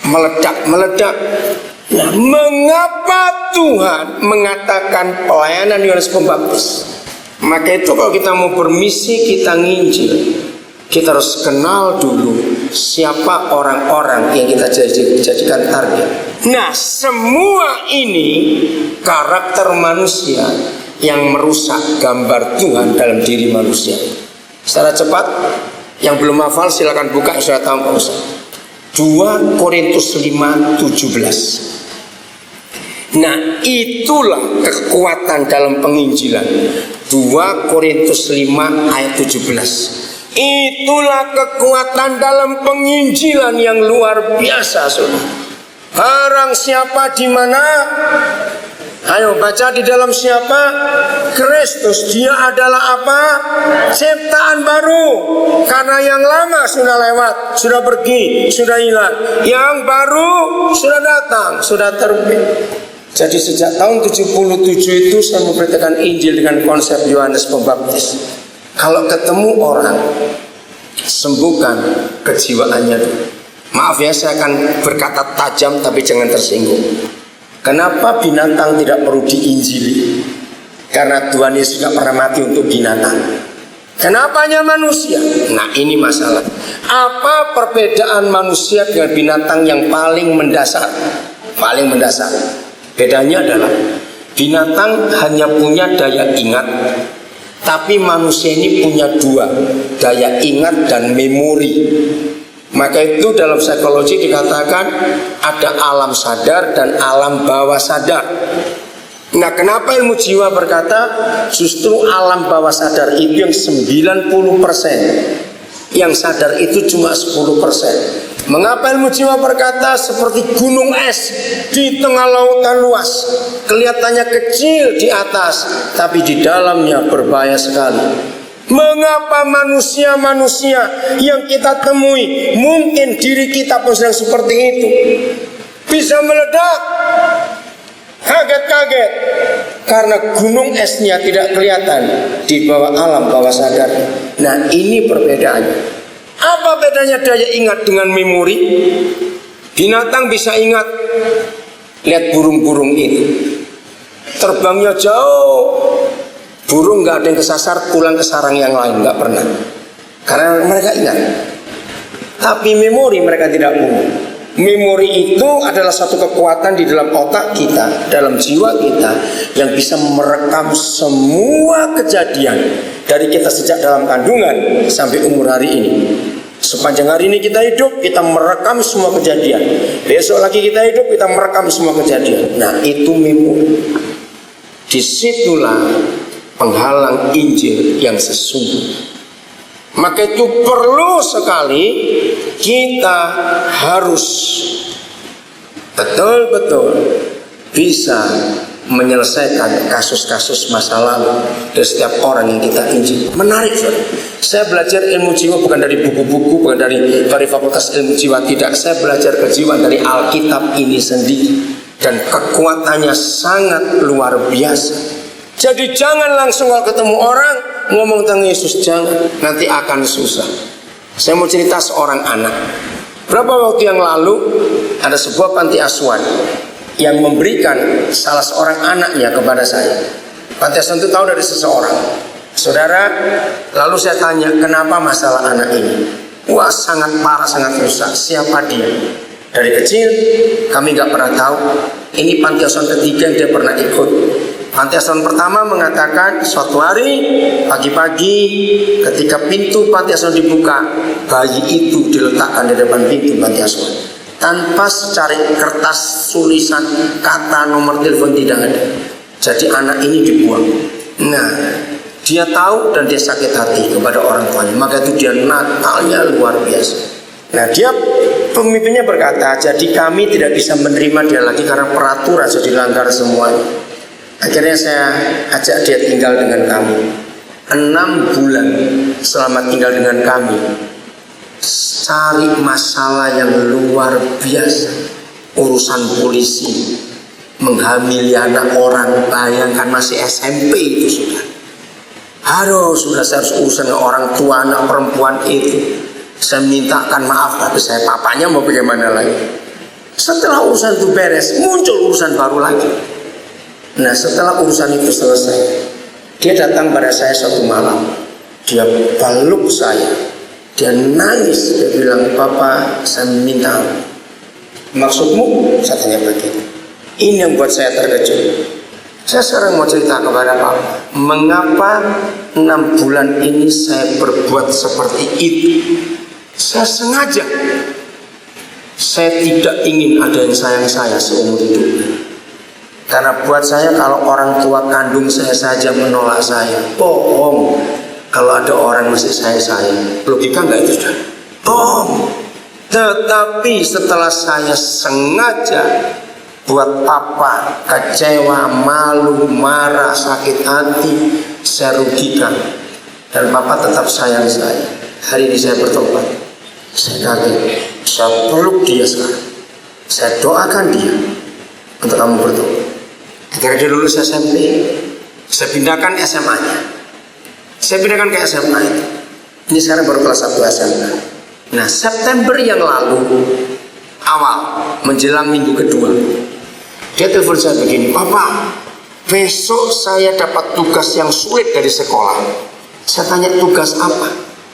meledak-meledak. Nah, mengapa Tuhan mengatakan pelayanan Yohanes Pembaptis? Maka itu kalau kita mau bermisi, kita nginjil, kita harus kenal dulu siapa orang-orang yang kita jadikan target. Nah, semua ini karakter manusia yang merusak gambar Tuhan dalam diri manusia. Secara cepat, yang belum hafal silakan buka, saya tahu Ustaz. 2 Korintus 5:17. Nah, itulah kekuatan dalam penginjilan. 2 Korintus 5 ayat 17. Itulah kekuatan dalam penginjilan yang luar biasa, Saudara. Barang siapa di mana? Ayo baca di dalam siapa? Kristus. Dia adalah apa? Ciptaan baru. Karena yang lama sudah lewat, sudah pergi, sudah hilang. Yang baru sudah datang, sudah terbit. Jadi sejak tahun 77 itu saya memberitakan Injil dengan konsep Yohanes Pembaptis. Kalau ketemu orang, sembuhkan kejiwaannya dulu. Maaf ya, saya akan berkata tajam tapi jangan tersinggung. Kenapa binatang tidak perlu diinjili? Karena Tuhan Yesus tidak pernah mati untuk binatang. Kenapa hanya manusia? Nah, ini masalah. Apa perbedaan manusia dengan binatang yang paling mendasar? Paling mendasar. Bedanya adalah binatang hanya punya daya ingat, tapi manusia ini punya dua, daya ingat dan memori. Maka itu dalam psikologi dikatakan ada alam sadar dan alam bawah sadar. Nah, kenapa ilmu jiwa berkata justru alam bawah sadar itu yang 90%, yang sadar itu cuma 10%. Mengapa ilmu jiwa berkata seperti gunung es di tengah lautan luas, kelihatannya kecil di atas, tapi di dalamnya berbahaya sekali. Mengapa manusia-manusia yang kita temui, mungkin diri kita pun sedang seperti itu, bisa meledak, kaget-kaget, karena gunung esnya tidak kelihatan di bawah alam bawah sadar. Nah, ini perbedaannya. Apa bedanya daya ingat dengan memori? Binatang bisa ingat, lihat burung-burung itu terbangnya jauh, burung nggak ada yang kesasar, pulang ke sarang yang lain, nggak pernah, karena mereka ingat. Tapi memori mereka tidak punya. Memori itu adalah satu kekuatan di dalam otak kita, dalam jiwa kita, yang bisa merekam semua kejadian dari kita sejak dalam kandungan sampai umur hari ini. Sepanjang hari ini kita hidup, kita merekam semua kejadian. Besok lagi kita hidup, kita merekam semua kejadian. Nah, itu memori. Disitulah penghalang Injil yang sesungguhnya. Maka itu perlu sekali kita harus betul-betul bisa menyelesaikan kasus-kasus masa lalu dari setiap orang yang kita injil. Menarik, saudara. Saya belajar ilmu jiwa bukan dari buku-buku, bukan dari fakultas ilmu jiwa, tidak. Saya belajar kejiwaan dari Alkitab ini sendiri, dan kekuatannya sangat luar biasa. Jadi jangan langsung kalau ketemu orang ngomong tentang Yesus, jangan, nanti akan susah. Saya mau cerita seorang anak. Berapa waktu yang lalu ada sebuah panti asuhan yang memberikan salah seorang anaknya kepada saya. Panti asuhan itu tahu dari seseorang. Saudara, lalu saya tanya, kenapa masalah anak ini? Wah, sangat parah, sangat rusak. Siapa dia? Dari kecil kami gak pernah tahu. Ini panti asuhan ketiga yang dia pernah ikut. Panti asuhan pertama mengatakan suatu hari pagi-pagi ketika pintu panti asuhan dibuka, bayi itu diletakkan di depan pintu panti asuhan tanpa secari kertas tulisan kata nomor telepon, tidak ada. Jadi anak ini dibuang. Nah, dia tahu dan dia sakit hati kepada orang tuanya. Maka itu dia nakalnya luar biasa. Nah, dia pemimpinnya berkata, jadi kami tidak bisa menerima dia lagi karena peraturan sudah dilanggar semuanya. Akhirnya saya ajak dia tinggal dengan kami 6 bulan. Selama tinggal dengan kami, cari masalah yang luar biasa. Urusan polisi, menghamili anak orang, bayangkan masih SMP itu sudah. Aduh, sudah saya harus urusan dengan orang tua anak perempuan itu. Saya mintakan maaf, tapi saya papanya mau bagaimana lagi. Setelah urusan itu beres, muncul urusan baru lagi. Nah, setelah urusan itu selesai, dia datang pada saya suatu malam. Dia peluk saya, dia nangis, dia bilang, "Papa, saya minta." Maksudmu? Saya tanya begitu. Ini yang buat saya terkejut. Saya sekarang mau cerita kepada Papa, mengapa 6 bulan ini saya berbuat seperti itu. Saya sengaja. Saya tidak ingin ada yang sayang saya seumur hidup. Karena buat saya kalau orang tua kandung saya saja menolak saya, bohong. Kalau ada orang masih sayang, logika nggak itu sudah? Bohong. Tetapi setelah saya sengaja buat papa kecewa, malu, marah, sakit hati, saya rugikan, dan papa tetap sayang saya. Hari ini saya bertobat. Saya kaget. Saya peluk dia sekarang. Saya doakan dia untuk kamu bertobat. Akhirnya dia lulus SMP. Saya pindahkan SMA-nya. Saya pindahkan ke SMA itu. Ini sekarang baru kelas 1 SMA. Nah, September yang lalu awal menjelang minggu kedua, Dia telepon saya begini, "Papa, besok saya dapat tugas yang sulit dari sekolah." Saya tanya, "Tugas apa?"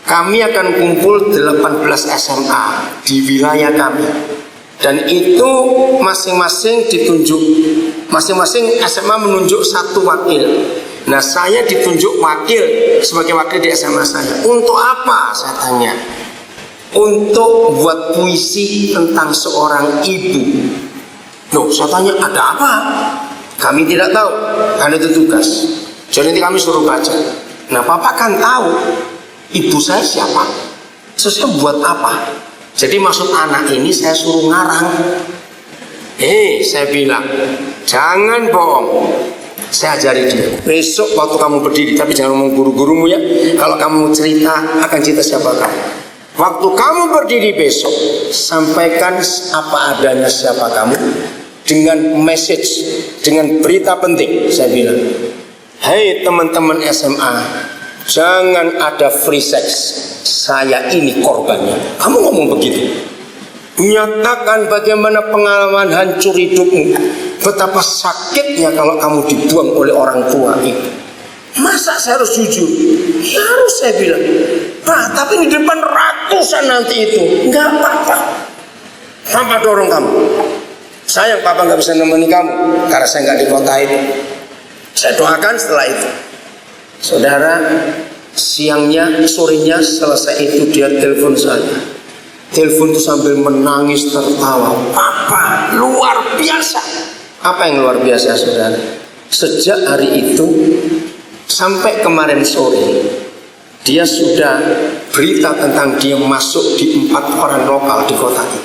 "Kami akan kumpul 18 SMA di wilayah kami. Dan itu masing-masing ditunjuk, masing-masing SMA menunjuk satu wakil. Nah, saya ditunjuk wakil sebagai wakil di SMA saya. Untuk apa?" saya tanya. "Untuk buat puisi tentang seorang ibu." Loh, saya tanya, "Ada apa?" "Kami tidak tahu, kan itu tugas. Jadi nanti kami suruh baca." Nah, Papa kan tahu ibu saya siapa. Terus saya buat apa? Jadi maksud anak ini saya suruh ngarang. Saya bilang, "Jangan bohong." Saya ajari dia, "Besok waktu kamu berdiri, tapi jangan ngomong guru-gurumu ya. Kalau kamu cerita, akan cerita siapa kamu. Waktu kamu berdiri besok, sampaikan apa adanya siapa kamu, dengan message, dengan berita penting." Saya bilang, "Hei teman-teman SMA, jangan ada free sex. Saya ini korbannya." Kamu ngomong begitu. "Nyatakan bagaimana pengalaman hancur hidupmu, betapa sakitnya kalau kamu dibuang oleh orang tua itu." Masa saya harus jujur? Ya harus, saya bilang. "Pak, tapi di depan ratusan nanti itu." "Enggak apa-apa. Papa dorong kamu. Sayang Papa nggak bisa nemani kamu karena saya nggak di kota itu." Saya doakan setelah itu. Saudara, siangnya, sorenya selesai itu dia telepon saya. Telepon itu sambil menangis tertawa. "Papa, luar biasa." Apa yang luar biasa, saudara? Sejak hari itu sampai kemarin sore, dia sudah berita tentang dia masuk di 4 koran lokal di kota itu.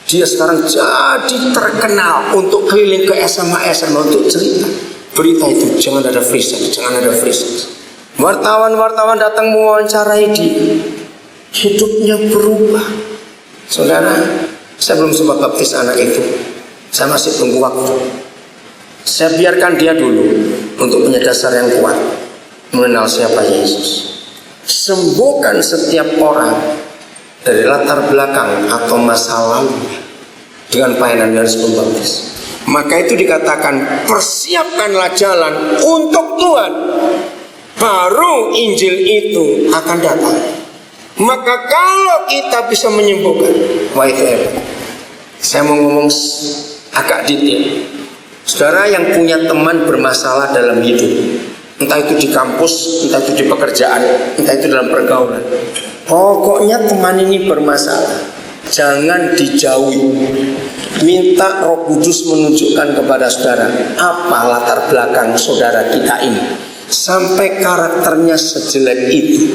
Dia sekarang jadi terkenal untuk keliling ke SMA-SMA untuk cerita berita itu. Jangan ada free sex, jangan ada free sex. Wartawan-wartawan datang mewawancarai dia. Hidupnya berubah. Saudara, saya belum sempat baptis anak itu. Saya masih tunggu waktu. Saya biarkan dia dulu untuk punya dasar yang kuat, mengenal siapa Yesus. Sembuhkan setiap orang dari latar belakang atau masa lalu dengan pelayanan Yohanes Pembaptis. Maka itu dikatakan, persiapkanlah jalan untuk Tuhan, baru Injil itu akan datang. Maka kalau kita bisa menyembuhkan, wah itu hebat. Saya mau ngomong agak detail. Saudara yang punya teman bermasalah dalam hidup, entah itu di kampus, entah itu di pekerjaan, entah itu dalam pergaulan, pokoknya teman ini bermasalah, jangan dijauhi. Minta Roh Kudus menunjukkan kepada saudara apa latar belakang saudara kita ini, sampai karakternya sejelek itu.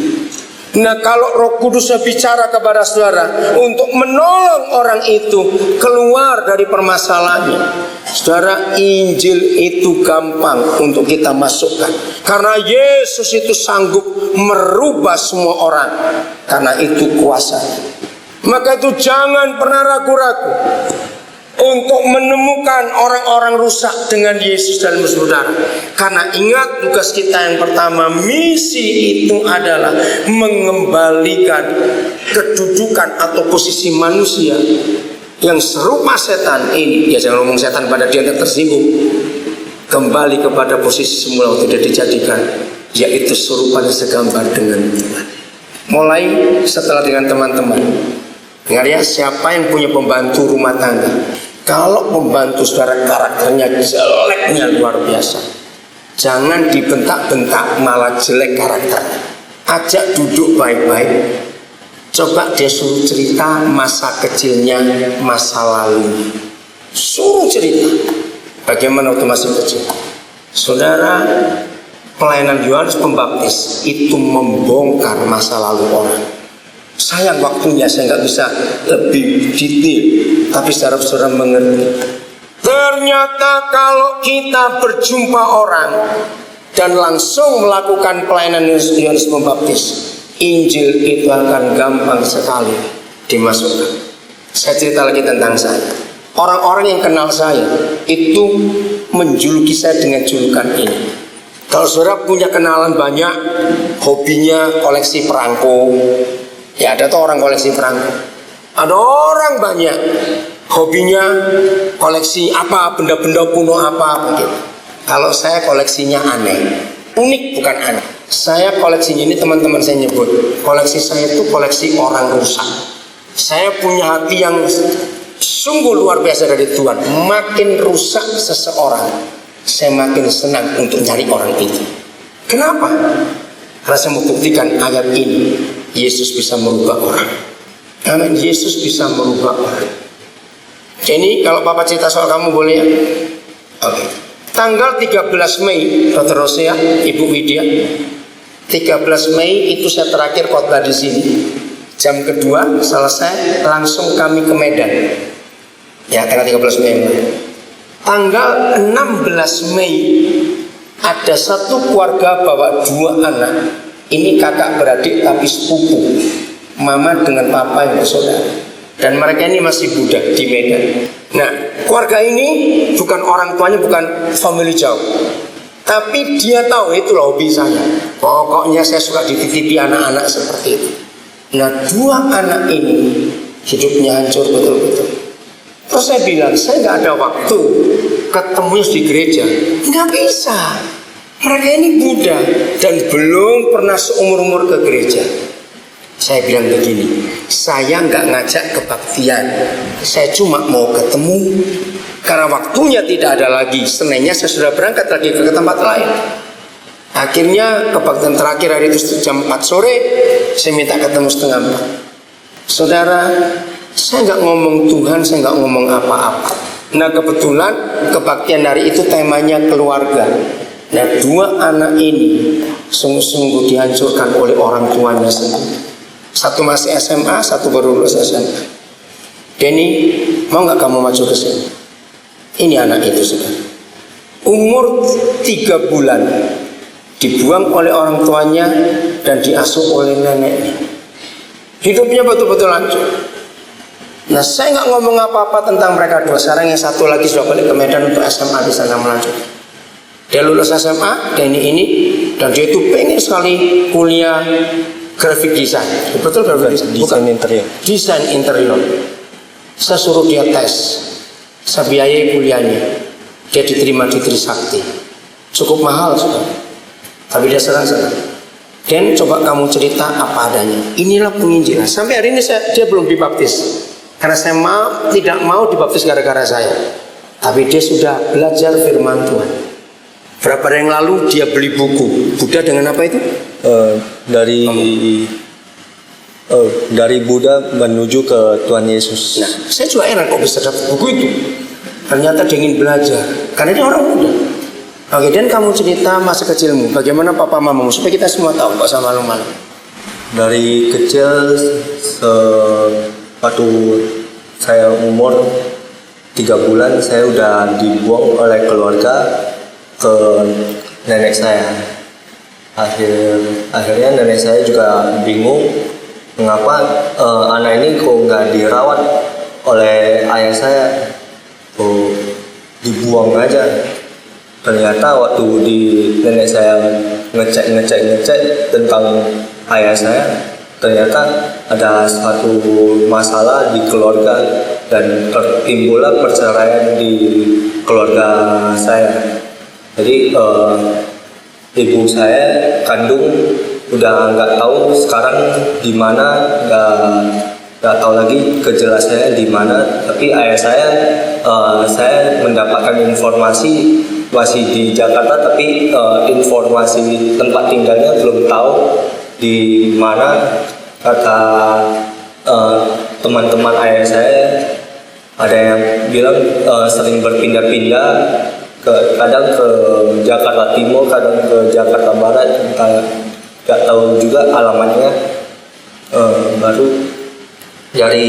Nah, kalau Roh Kudus bicara kepada saudara untuk menolong orang itu keluar dari permasalahannya, saudara, Injil itu gampang untuk kita masukkan, karena Yesus itu sanggup merubah semua orang, karena itu kuasa. Maka itu jangan pernah ragu-ragu untuk menemukan orang-orang rusak dengan Yesus dalam hidup saudara. Karena ingat, tugas kita yang pertama, misi itu adalah mengembalikan kedudukan atau posisi manusia yang serupa setan ini. Ya jangan ngomong setan pada dia yang tersinggung. Kembali kepada posisi semula waktu dia dijadikan, yaitu serupa dan segambar dengan Tuhan. Mulai setelah dengan teman-teman. Dengar ya, siapa yang punya pembantu rumah tangga, kalau pembantu saudara karakternya jeleknya luar biasa, jangan dibentak-bentak malah jelek karakternya. Ajak duduk baik-baik. Coba dia suruh cerita masa kecilnya, masa lalunya. Suruh cerita bagaimana waktu masih kecil. Saudara, pelayanan Yohanes Pembaptis itu membongkar masa lalu orang. Sayang waktunya saya nggak bisa lebih detail, tapi saudara-saudara mengerti. Ternyata kalau kita berjumpa orang dan langsung melakukan pelayanan Yohanes Pembaptis, Injil itu akan gampang sekali dimasukkan. Saya cerita lagi tentang saya. Orang-orang yang kenal saya itu menjuluki saya dengan julukan ini. Kalau saudara punya kenalan banyak, hobinya koleksi perangko. Ya ada tuh orang koleksi perangko. Ada orang banyak hobinya koleksi apa, benda-benda kuno apa begitu. Kalau saya koleksinya aneh, unik bukan aneh. Saya koleksinya ini teman-teman saya nyebut, koleksi saya itu koleksi orang rusak. Saya punya hati yang sungguh luar biasa dari Tuhan. Makin rusak seseorang, saya makin senang untuk cari orang itu. Kenapa? Karena saya mau buktikan ayat ini, Yesus bisa merubah orang. Amin. Yesus bisa merubah orang. Jadi kalau Papa cerita soal kamu boleh ya? Oke. Tanggal 13 Mei, Dr. Rosia, Ibu Widya, 13 Mei itu saya terakhir khotbah di sini. Jam kedua selesai, langsung kami ke Medan. Ya, tanggal 13 Mei. Tanggal 16 Mei ada satu keluarga bawa 2 anak. Ini kakak beradik tapi sepupu. Mama dengan papa yang bersaudara. Dan mereka ini masih budak di Medan. Nah, keluarga ini bukan orang tuanya, bukan family jauh. Tapi dia tahu itulah hobi saya. Pokoknya saya suka dititipi anak-anak seperti itu. Nah, 2 anak ini hidupnya hancur betul-betul. Terus saya bilang, saya nggak ada waktu ketemu di gereja. Nggak bisa. Mereka ini Buddha dan belum pernah seumur-umur ke gereja. Saya bilang begini, saya nggak ngajak kebaktian, saya cuma mau ketemu. Karena waktunya tidak ada lagi, Seninnya saya sudah berangkat lagi ke tempat lain. Akhirnya kebaktian terakhir hari itu jam 4 sore, saya minta ketemu setengah 4. Saudara, saya nggak ngomong Tuhan, saya nggak ngomong apa-apa. Nah kebetulan kebaktian hari itu temanya keluarga. Nah 2 anak ini sungguh-sungguh dihancurkan oleh orang tuanya sendiri. Satu masih SMA, satu baru lulus SMA. Denny, mau nggak kamu maju ke sini? Ini anak itu sudah umur 3 bulan dibuang oleh orang tuanya dan diasuh oleh neneknya. Hidupnya betul-betul hancur. Nah saya nggak ngomong apa-apa tentang mereka 2. Sekarang yang satu lagi sudah balik ke Medan untuk SMA di sana melanjutkan. Dia lulus SMA, Denny ini, dan dia itu pengen sekali kuliah graphic design. Betul graphic design? Bukan interior. Desain interior. Saya suruh dia tes, saya biayai kuliahnya. Dia diterima di Trisakti. Cukup mahal sudah, tapi dia senang-senang. Dan coba kamu cerita apa adanya. Inilah penginjilan. Sampai hari ini dia belum dibaptis. Karena saya tidak mau dibaptis gara-gara saya. Tapi dia sudah belajar firman Tuhan. Berapa hari yang lalu dia beli buku Buddha dengan apa itu? Dari Buddha menuju ke Tuhan Yesus. Nah, saya juga heran kok bisa dapat buku itu. Ternyata dia ingin belajar. Karena dia orang muda. Oke, dan kamu cerita masa kecilmu. Bagaimana papa mamamu supaya kita semua tahu kok sama malu-malu. Dari kecil waktu saya umur 3 bulan saya udah dibuang oleh keluarga ke nenek saya. Akhirnya nenek saya juga bingung mengapa anak ini kok nggak dirawat oleh ayah saya, kok dibuang aja. Ternyata waktu di nenek saya ngecek tentang ayah saya, ternyata ada suatu masalah di keluarga dan timbullah perceraian di keluarga saya. Jadi ibu saya kandung udah nggak tahu sekarang di mana, nggak tahu lagi kejelasannya di mana. Tapi ayah saya mendapatkan informasi masih di Jakarta, tapi informasi tempat tinggalnya belum tahu di mana. Kata teman-teman ayah saya, ada yang bilang sering berpindah-pindah, kadang ke Jakarta Timur, kadang ke Jakarta Barat, nggak tahu juga alamatnya. Baru dari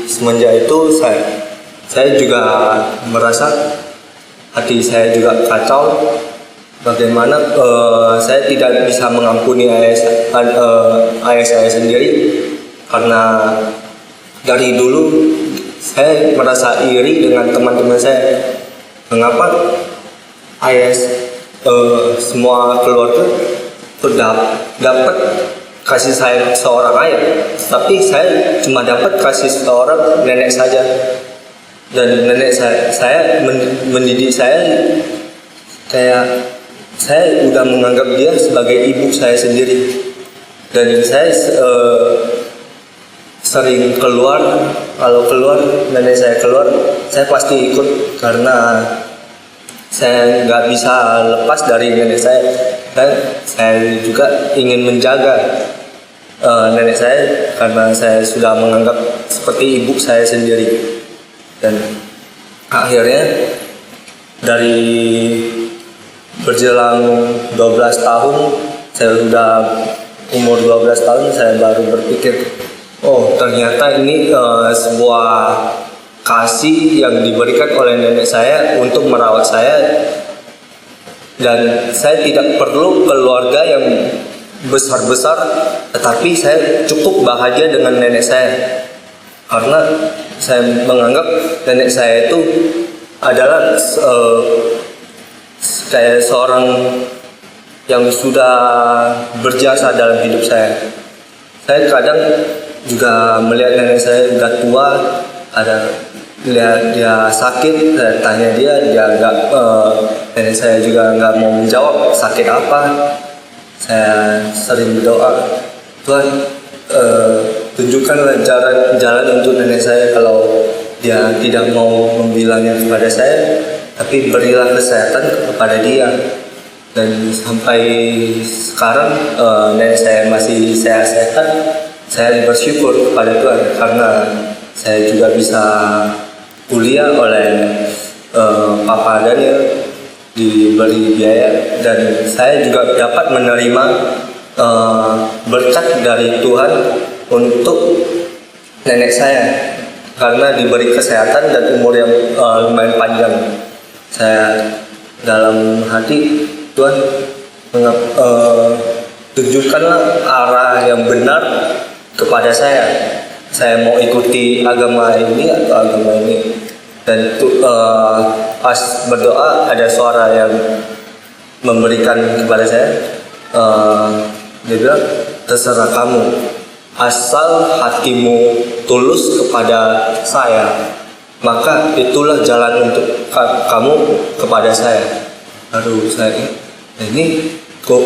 semenjak itu saya juga merasa hati saya juga kacau. Bagaimana saya tidak bisa mengampuni ayah saya sendiri, karena dari dulu saya merasa iri dengan teman-teman saya. Mengapa semua keluarga sudah dapat kasih sayang seorang ayah, tapi saya cuma dapat kasih seorang nenek saja. Dan nenek saya mendidik saya, kayak saya udah menganggap dia sebagai ibu saya sendiri. Dan saya sering keluar, kalau keluar nenek saya keluar, saya pasti ikut karena saya nggak bisa lepas dari nenek saya. Dan saya juga ingin menjaga nenek saya karena saya sudah menganggap seperti ibu saya sendiri. Dan akhirnya dari berjelang 12 tahun, saya sudah umur 12 tahun, saya baru berpikir, oh ternyata ini sebuah kasih yang diberikan oleh nenek saya untuk merawat saya. Dan saya tidak perlu keluarga yang besar-besar, tetapi saya cukup bahagia dengan nenek saya. Karena saya menganggap nenek saya itu adalah kayak seorang yang sudah berjasa dalam hidup saya. Saya kadang juga melihat nenek saya sudah tua, ada lihat dia sakit, saya tanya dia nggak, nenek saya juga nggak mau menjawab sakit apa. Saya sering berdoa, Tuhan, tunjukkanlah jalan untuk nenek saya. Kalau dia tidak mau membilangnya kepada saya, tapi berilah kesehatan kepada dia. Dan sampai sekarang nenek saya masih sehat-sehat. Saya bersyukur kepada Tuhan karena saya juga bisa kuliah oleh Papa Daniel, diberi biaya, dan saya juga dapat menerima berkat dari Tuhan untuk nenek saya karena diberi kesehatan dan umur yang lumayan panjang. Saya dalam hati, Tuhan, tunjukkanlah arah yang benar kepada saya. Saya mau ikuti agama ini atau agama ini. Dan pas berdoa ada suara yang memberikan kepada saya, dia bilang, terserah kamu, asal hatimu tulus kepada saya, maka itulah jalan untuk kamu kepada saya. Aduh, saya ini kok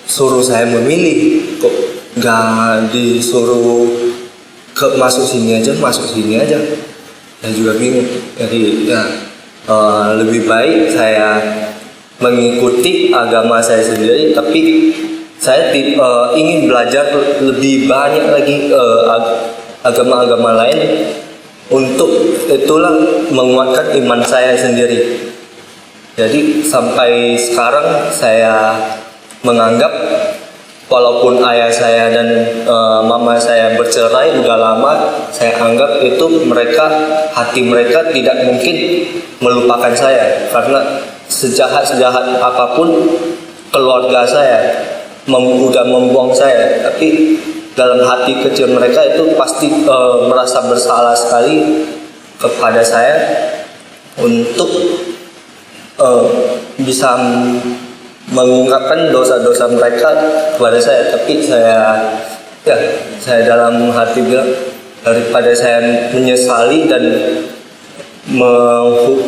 suruh saya memilih, kok nggak disuruh masuk sini aja, masuk sini aja. Saya juga bingung. Jadi ya lebih baik saya mengikuti agama saya sendiri, tapi saya ingin belajar lebih banyak lagi agama-agama lain, untuk itulah menguatkan iman saya sendiri. Jadi sampai sekarang saya menganggap walaupun ayah saya dan mama saya bercerai udah lama, saya anggap itu hati mereka tidak mungkin melupakan saya, karena sejahat-sejahat apapun keluarga saya udah membuang saya, tapi dalam hati kecil mereka itu pasti merasa bersalah sekali kepada saya untuk bisa mengungkapkan dosa-dosa mereka kepada saya. Tapi saya dalam hati bilang, daripada saya menyesali dan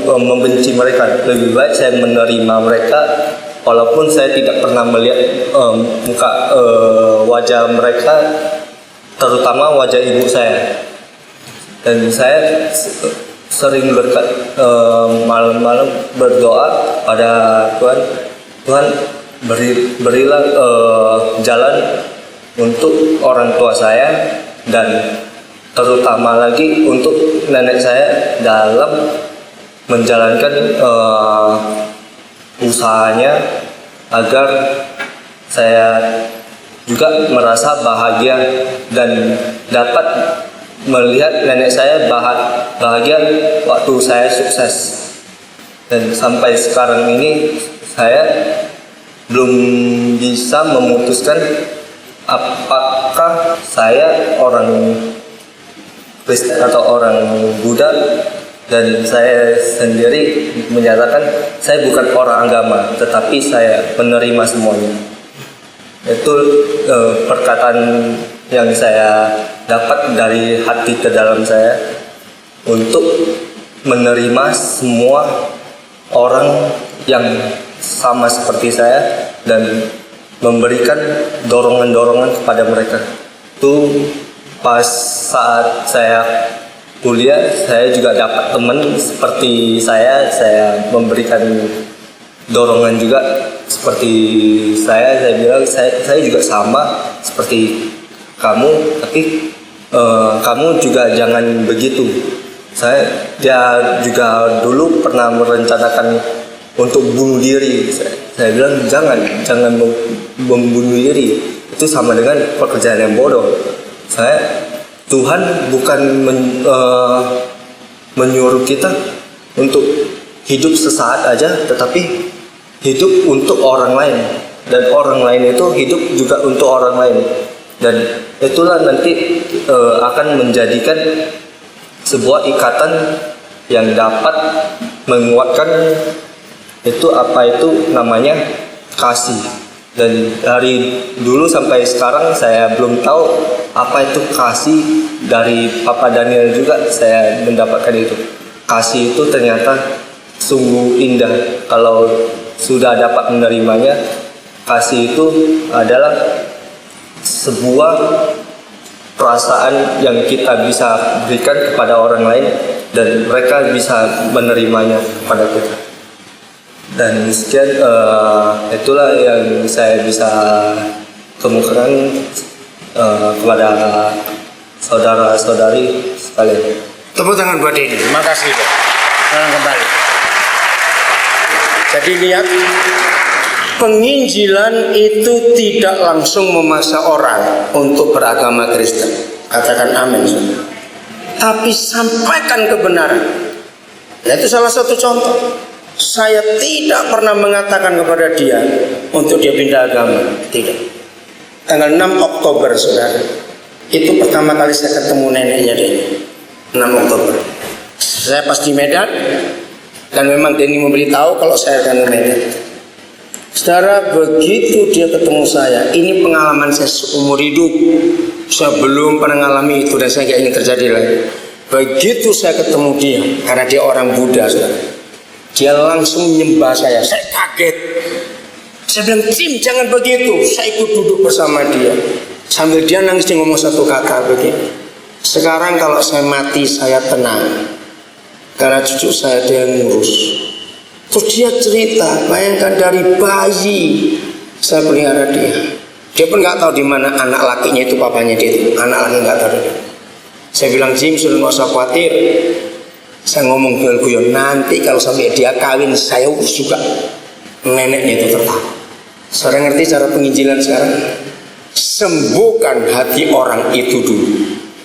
membenci mereka, lebih baik saya menerima mereka walaupun saya tidak pernah melihat wajah mereka, terutama wajah ibu saya. Dan saya sering malam-malam berdoa pada Tuhan, Tuhan berilah jalan untuk orang tua saya, dan terutama lagi untuk nenek saya dalam menjalankan usahanya, agar saya juga merasa bahagia dan dapat melihat nenek saya bahagia waktu saya sukses. Dan sampai sekarang ini saya belum bisa memutuskan apakah saya orang Kristen atau orang Buddha. Dan saya sendiri menyatakan saya bukan orang agama, tetapi saya menerima semuanya. Itu perkataan yang saya dapat dari hati ke dalam saya untuk menerima semua orang yang sama seperti saya dan memberikan dorongan-dorongan kepada mereka. Itu pas saat saya kuliah, saya juga dapat teman seperti saya memberikan dorongan juga seperti saya bilang saya juga sama seperti kamu, tapi kamu juga jangan begitu. Dia juga dulu pernah merencanakan untuk bunuh diri. Saya bilang jangan membunuh diri, itu sama dengan pekerjaan yang bodoh. Tuhan bukan menyuruh kita untuk hidup sesaat aja, tetapi hidup untuk orang lain, dan orang lain itu hidup juga untuk orang lain, dan itulah nanti akan menjadikan sebuah ikatan yang dapat menguatkan itu namanya kasih. Dan dari dulu sampai sekarang saya belum tahu apa itu kasih. Dari Papa Daniel juga saya mendapatkan itu. Kasih itu ternyata sungguh indah kalau sudah dapat menerimanya. Kasih itu adalah sebuah perasaan yang kita bisa berikan kepada orang lain dan mereka bisa menerimanya kepada kita. Dan sekian, itulah yang saya bisa kemukakan kepada saudara-saudari sekalian. Tepuk tangan buat ini. Terima kasih. Sekarang kembali. Jadi lihat, penginjilan itu tidak langsung memaksa orang untuk beragama Kristen. Katakan amin. Tapi sampaikan kebenaran. Nah, itu salah satu contoh. Saya tidak pernah mengatakan kepada dia untuk dia pindah agama. Tidak. Tanggal 6 Oktober saudara, itu pertama kali saya ketemu neneknya dia. 6 Oktober. Saya pas di Medan, dan memang Denny memberitahu kalau saya akan ke Medan. Saudara, begitu dia ketemu saya, ini pengalaman saya seumur hidup. Saya belum pernah mengalami itu dan saya gak ingin terjadi lagi. Begitu saya ketemu dia, karena dia orang Buddha, saudara, dia langsung menyembah saya kaget. Saya bilang, Jim jangan begitu. Saya ikut duduk bersama dia. Sambil dia nangis, dia ngomong satu kata begini, sekarang kalau saya mati saya tenang, karena cucu saya dia yang ngurus. Terus dia cerita, bayangkan dari bayi saya pelihara dia. Dia pun nggak tahu di mana anak lakinya itu papanya dia itu. Anak laki nggak tahu. Saya bilang, Jim sudah nggak usah khawatir. Saya ngomong guyon-guyon, nanti kalau sampai dia kawin saya urus juga. Neneknya itu tertawa. Saudara ngerti cara penginjilan sekarang? Sembuhkan hati orang itu dulu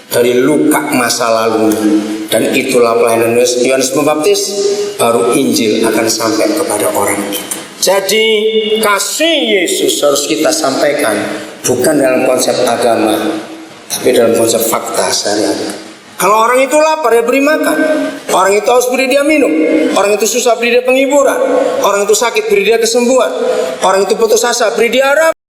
dari luka masa lalu, dan itulah pelayanan Yohanes Pembaptis. Baru Injil akan sampai kepada orang itu. Jadi kasih Yesus harus kita sampaikan bukan dalam konsep agama, tapi dalam konsep fakta sehari-hari. Kalau orang itu lapar, ya beri makan. Orang itu haus, beri dia minum. Orang itu susah, beri dia penghiburan. Orang itu sakit, beri dia kesembuhan. Orang itu putus asa, beri dia harapan.